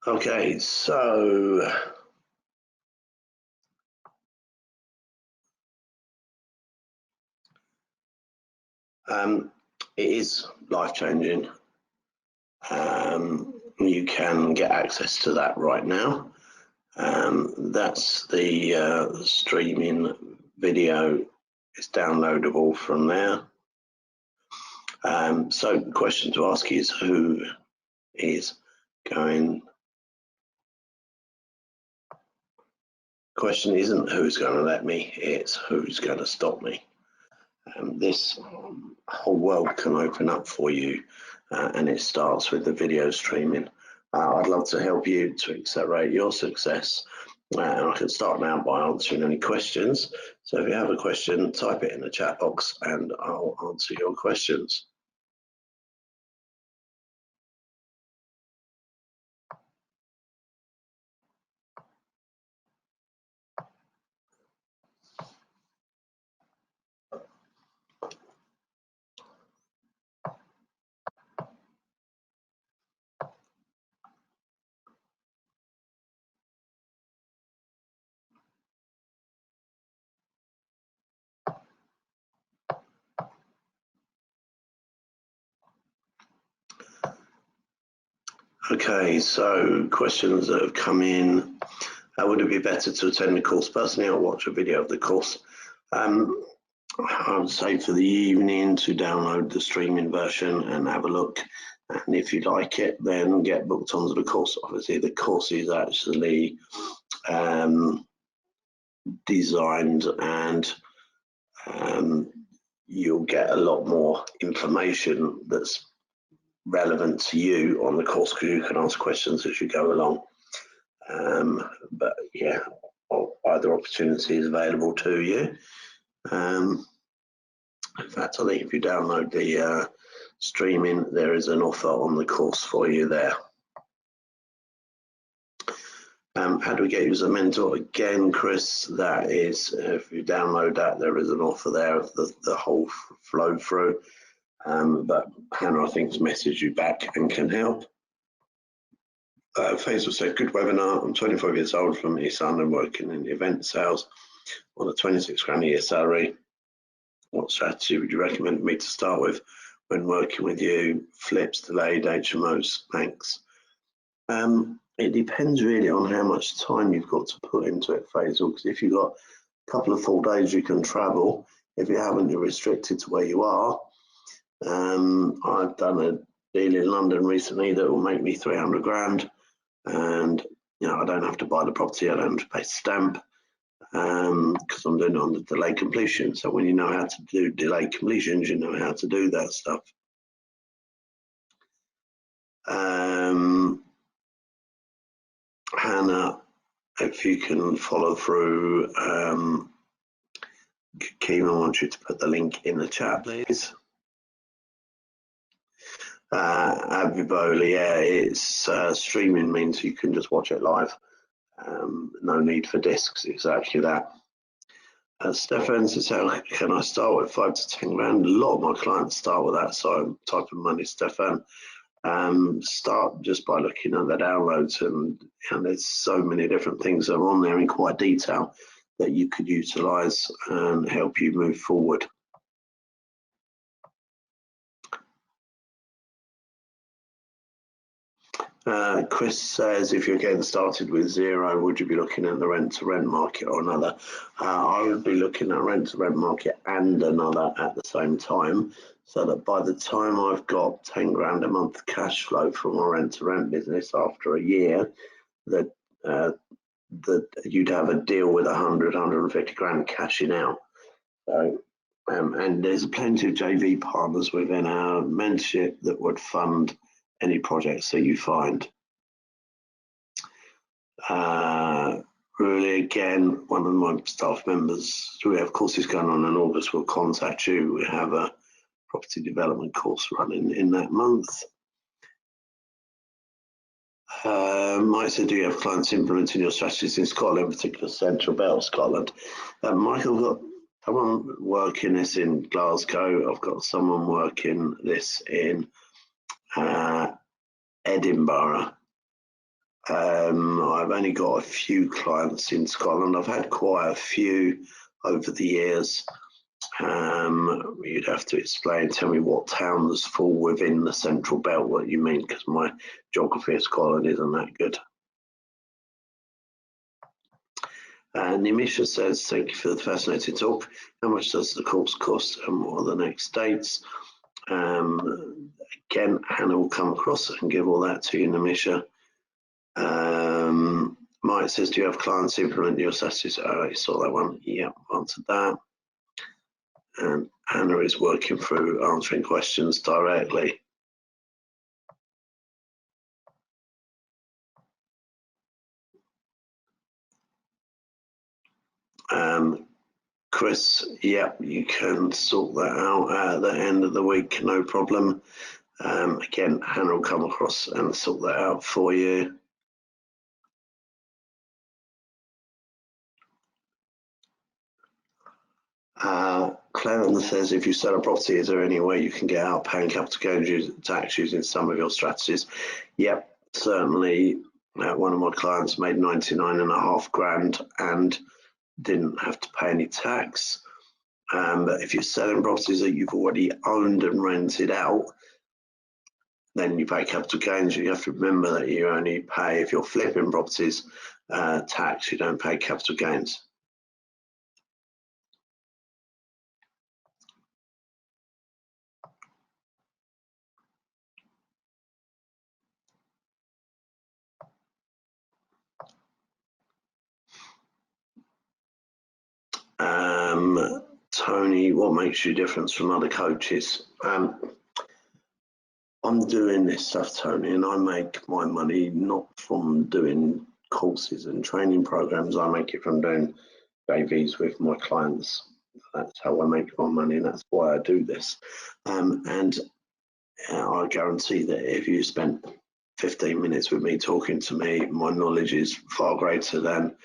Okay, so it is life-changing. You can get access to that right now. That's the streaming video. It's downloadable from there. So the question to ask is, who is going? Question isn't who's going to let me, it's who's going to stop me. This whole world can open up for you, and it starts with the video streaming. I'd love to help you to accelerate your success, and I can start now by answering any questions. So if you have a question, type it in the chat box and I'll answer your questions. Okay, so questions that have come in. Would it be better to attend the course personally or watch a video of the course? I would say for the evening to download the streaming version and have a look. And if you like it, then get booked onto the course. Obviously, the course is actually designed, and you'll get a lot more information that's relevant to you on the course, because you can ask questions as you go along. But yeah, either opportunity is available to you. In fact, I think if you download the streaming, there is an offer on the course for you there. How do we get you as a mentor? Again, Chris, that is, if you download that, there is an offer there of the whole flow through. But Hannah, I think, has messaged you back and can help. Faisal said, good webinar. I'm 25 years old from East London, working in event sales on a 26 grand a year salary. What strategy would you recommend me to start with when working with you? Flips, delayed, HMOs, thanks. It depends really on how much time you've got to put into it, Faisal, because if you've got a couple of full days you can travel. If you haven't, you're restricted to where you are. I've done a deal in London recently that will make me 300 grand, and I don't have to buy the property, I don't have to pay stamp, because I'm doing it on the delay completion. So when you know how to do delay completions, you know how to do that stuff. Hannah, if you can follow through, Kim, I want you to put the link in the chat, please. Avivoli, yeah, it's streaming, means you can just watch it live. No need for discs, exactly that. Stefan says, how can I start with 5 to 10 grand? A lot of my clients start with that type of money, Stefan. Start just by looking at the downloads, and there's so many different things that are on there in quite detail that you could utilize and help you move forward. Chris says, if you're getting started with zero, would you be looking at the rent-to-rent market or another? I would be looking at rent-to-rent market and another at the same time, so that by the time I've got 10 grand a month cash flow from my rent-to-rent business after a year, that you'd have a deal with 150 grand cashing out. So, and there's plenty of JV partners within our mentorship that would fund any projects that you find. Really, again, one of my staff members, we have courses going on in August, will contact you. We have a property development course running in that month. Mike said, do you have clients implementing your strategies in Scotland, particularly Central Belt Scotland? Michael, I've got someone working this in Glasgow. I've got someone working this in Edinburgh. I've only got a few clients in Scotland. I've had quite a few over the years. You'd have to tell me what towns fall within the Central Belt, what you mean, because my geography of Scotland isn't that good. Nimisha says, thank you for the fascinating talk. How much does the course cost, and what are the next dates? Again, Hannah will come across and give all that to you, Nimisha. Mike says, do you have clients implement your strategies? Oh, I saw that one. Yeah, answered that. And Hannah is working through answering questions directly. Chris, yeah, you can sort that out at the end of the week, no problem. Again, Hannah will come across and sort that out for you. Clarence says, if you sell a property, is there any way you can get out paying capital gains tax using some of your strategies? Yep, certainly. One of my clients made 99.5 grand and didn't have to pay any tax. But if you're selling properties that you've already owned and rented out, then you pay capital gains. You have to remember that you only pay, if you're flipping properties, tax, you don't pay capital gains. Tony, what makes you different from other coaches? I'm doing this stuff, Tony, and I make my money not from doing courses and training programs. I make it from doing JVs with my clients. That's how I make my money, and that's why I do this. And I guarantee that if you spent 15 minutes with me talking to me, my knowledge is far greater than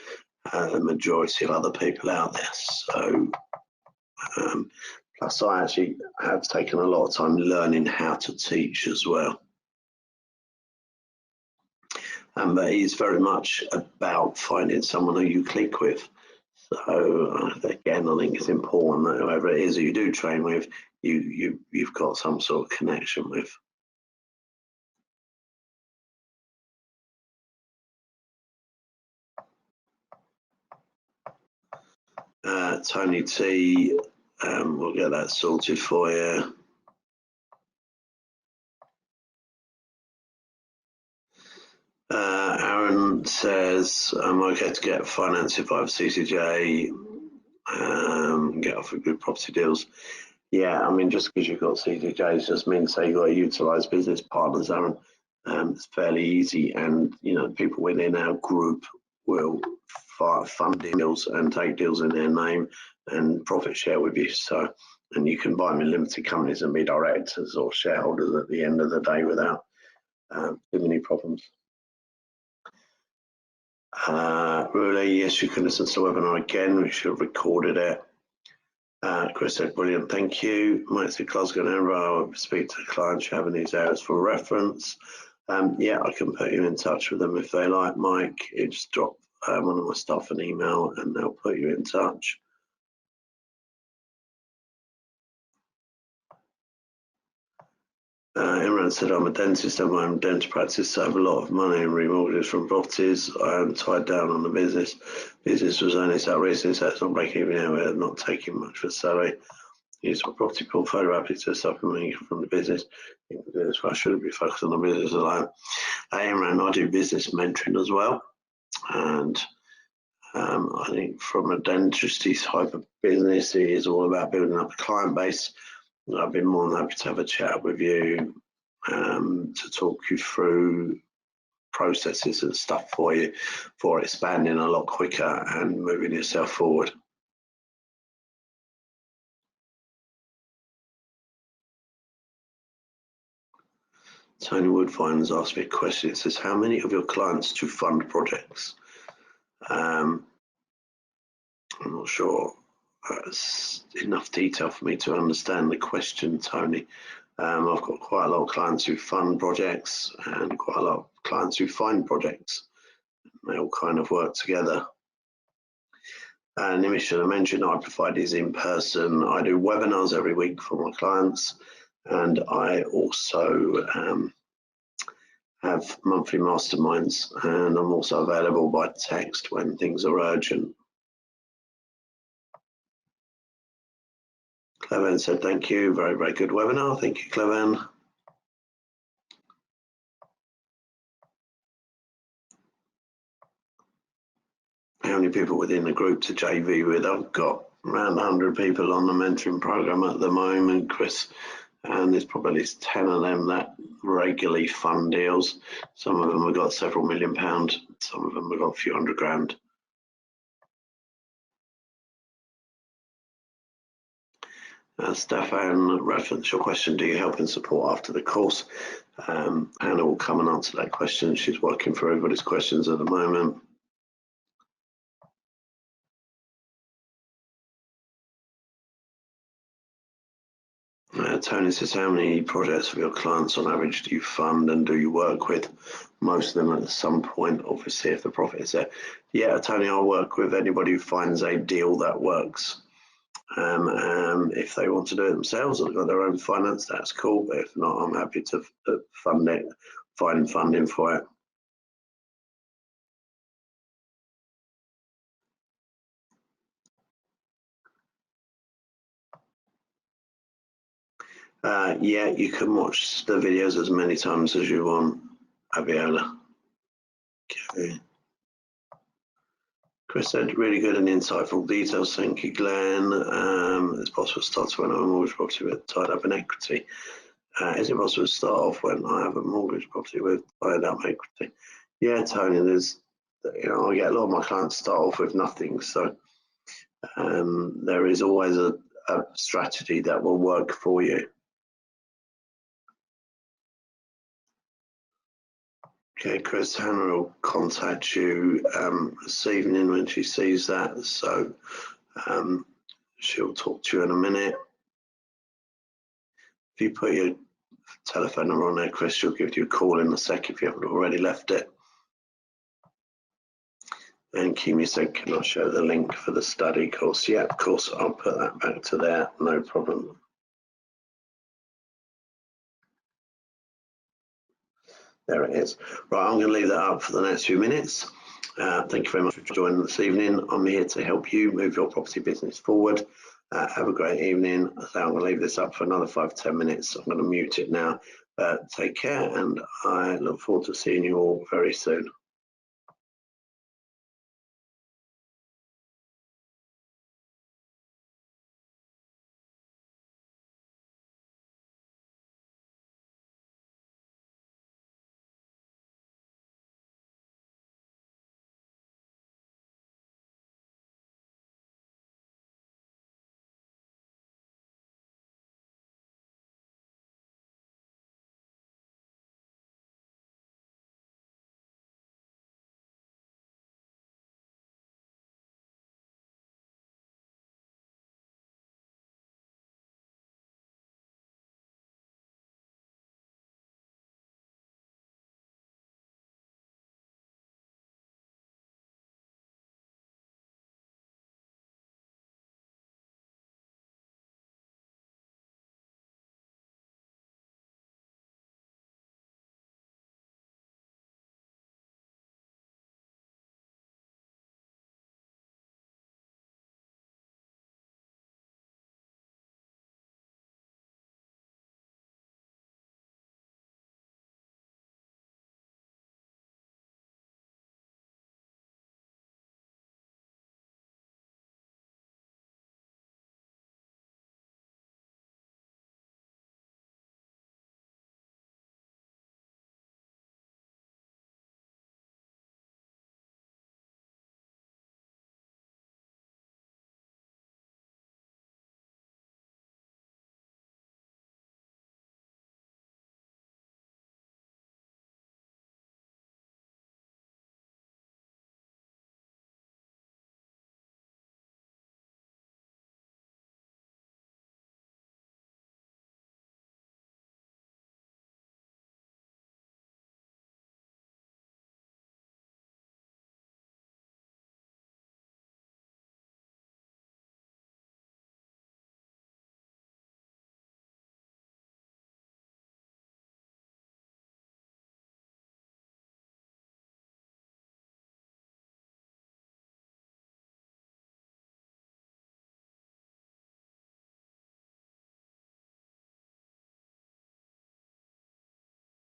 the majority of other people out there. So, plus I actually have taken a lot of time learning how to teach as well. But it's very much about finding someone who you click with. So again, I think it's important that whoever it is that you do train with, you've got some sort of connection with. Tony T, we'll get that sorted for you. Aaron says, I'm okay to get financing via CCJ, get offer good property deals. Yeah, I mean, just because you've got CCJs just means say you've got to utilise business partners, Aaron. It's fairly easy, and you know, people within our group will fund deals and take deals in their name and profit share with you. So, and you can buy them in limited companies and be directors or shareholders at the end of the day without too many problems. Really, yes, you can listen to the webinar again. We should have recorded it. Chris said, brilliant, thank you. Mike said, Glasgow and Edinburgh, speak to clients you have in these areas for reference. Yeah, I can put you in touch with them if they like, Mike. You just drop one of my staff an email and they'll put you in touch. Imran said, I'm a dentist at my own dental practice. I have a lot of money and remortgages from properties. I am tied down on the business. Business was only so recently, so it's not breaking even now. We're not taking much for salary. Use my property portfolio happy to supplement from the business. I shouldn't be focused on the business alone. Imran, I do business mentoring as well. And I think from a dentistry type of business, it is all about building up a client base. I've been more than happy to have a chat with you to talk you through processes and stuff for you for expanding a lot quicker and moving yourself forward. Tony Woodfine has asked me a question. It says, how many of your clients do fund projects? I'm not sure that's enough detail for me to understand the question, Tony. I've got quite a lot of clients who fund projects and quite a lot of clients who find projects. They all kind of work together. And Nimish should have mentioned I provide these in person. I do webinars every week for my clients, and I also have monthly masterminds, and I'm also available by text when things are urgent. Cleven said, thank you. Very, very good webinar. Thank you, Cleven. How many people within the group to JV with? I've got around 100 people on the mentoring program at the moment, Chris, and there's probably at least 10 of them that regularly fund deals. Some of them have got several £1 million, some of them have got a few $100,000. Stefan, reference your question, do you help and support after the course? Hannah will come and answer that question. She's working for everybody's questions at the moment. Tony says, how many projects of your clients on average do you fund and do you work with? Most of them at some point, obviously, if the profit is there. Yeah, Tony, I'll work with anybody who finds a deal that works. If they want to do it themselves or they've got their own finance, that's cool. But if not, I'm happy to fund it, find funding for it. Yeah, you can watch the videos as many times as you want, Abiola. Okay. Chris said, really good and insightful details. Thank you, Glenn. It's possible to start when I have a mortgage property with tied up in equity. Is it possible to start off when I have a mortgage property with tied up equity? Yeah, Tony, there's, I get a lot of my clients start off with nothing. So there is always a strategy that will work for you. Okay, Chris, Hannah will contact you this evening when she sees that, so she'll talk to you in a minute. If you put your telephone number on there, Chris, she'll give you a call in a sec if you haven't already left it. And Kimi said, can I show the link for the study course? Yeah, of course, I'll put that back to there, no problem. There it is. Right, I'm going to leave that up for the next few minutes. Thank you very much for joining this evening. I'm here to help you move your property business forward. Have a great evening. I'm going to leave this up for another 5 to 10 minutes. I'm going to mute it now. Take care, and I look forward to seeing you all very soon.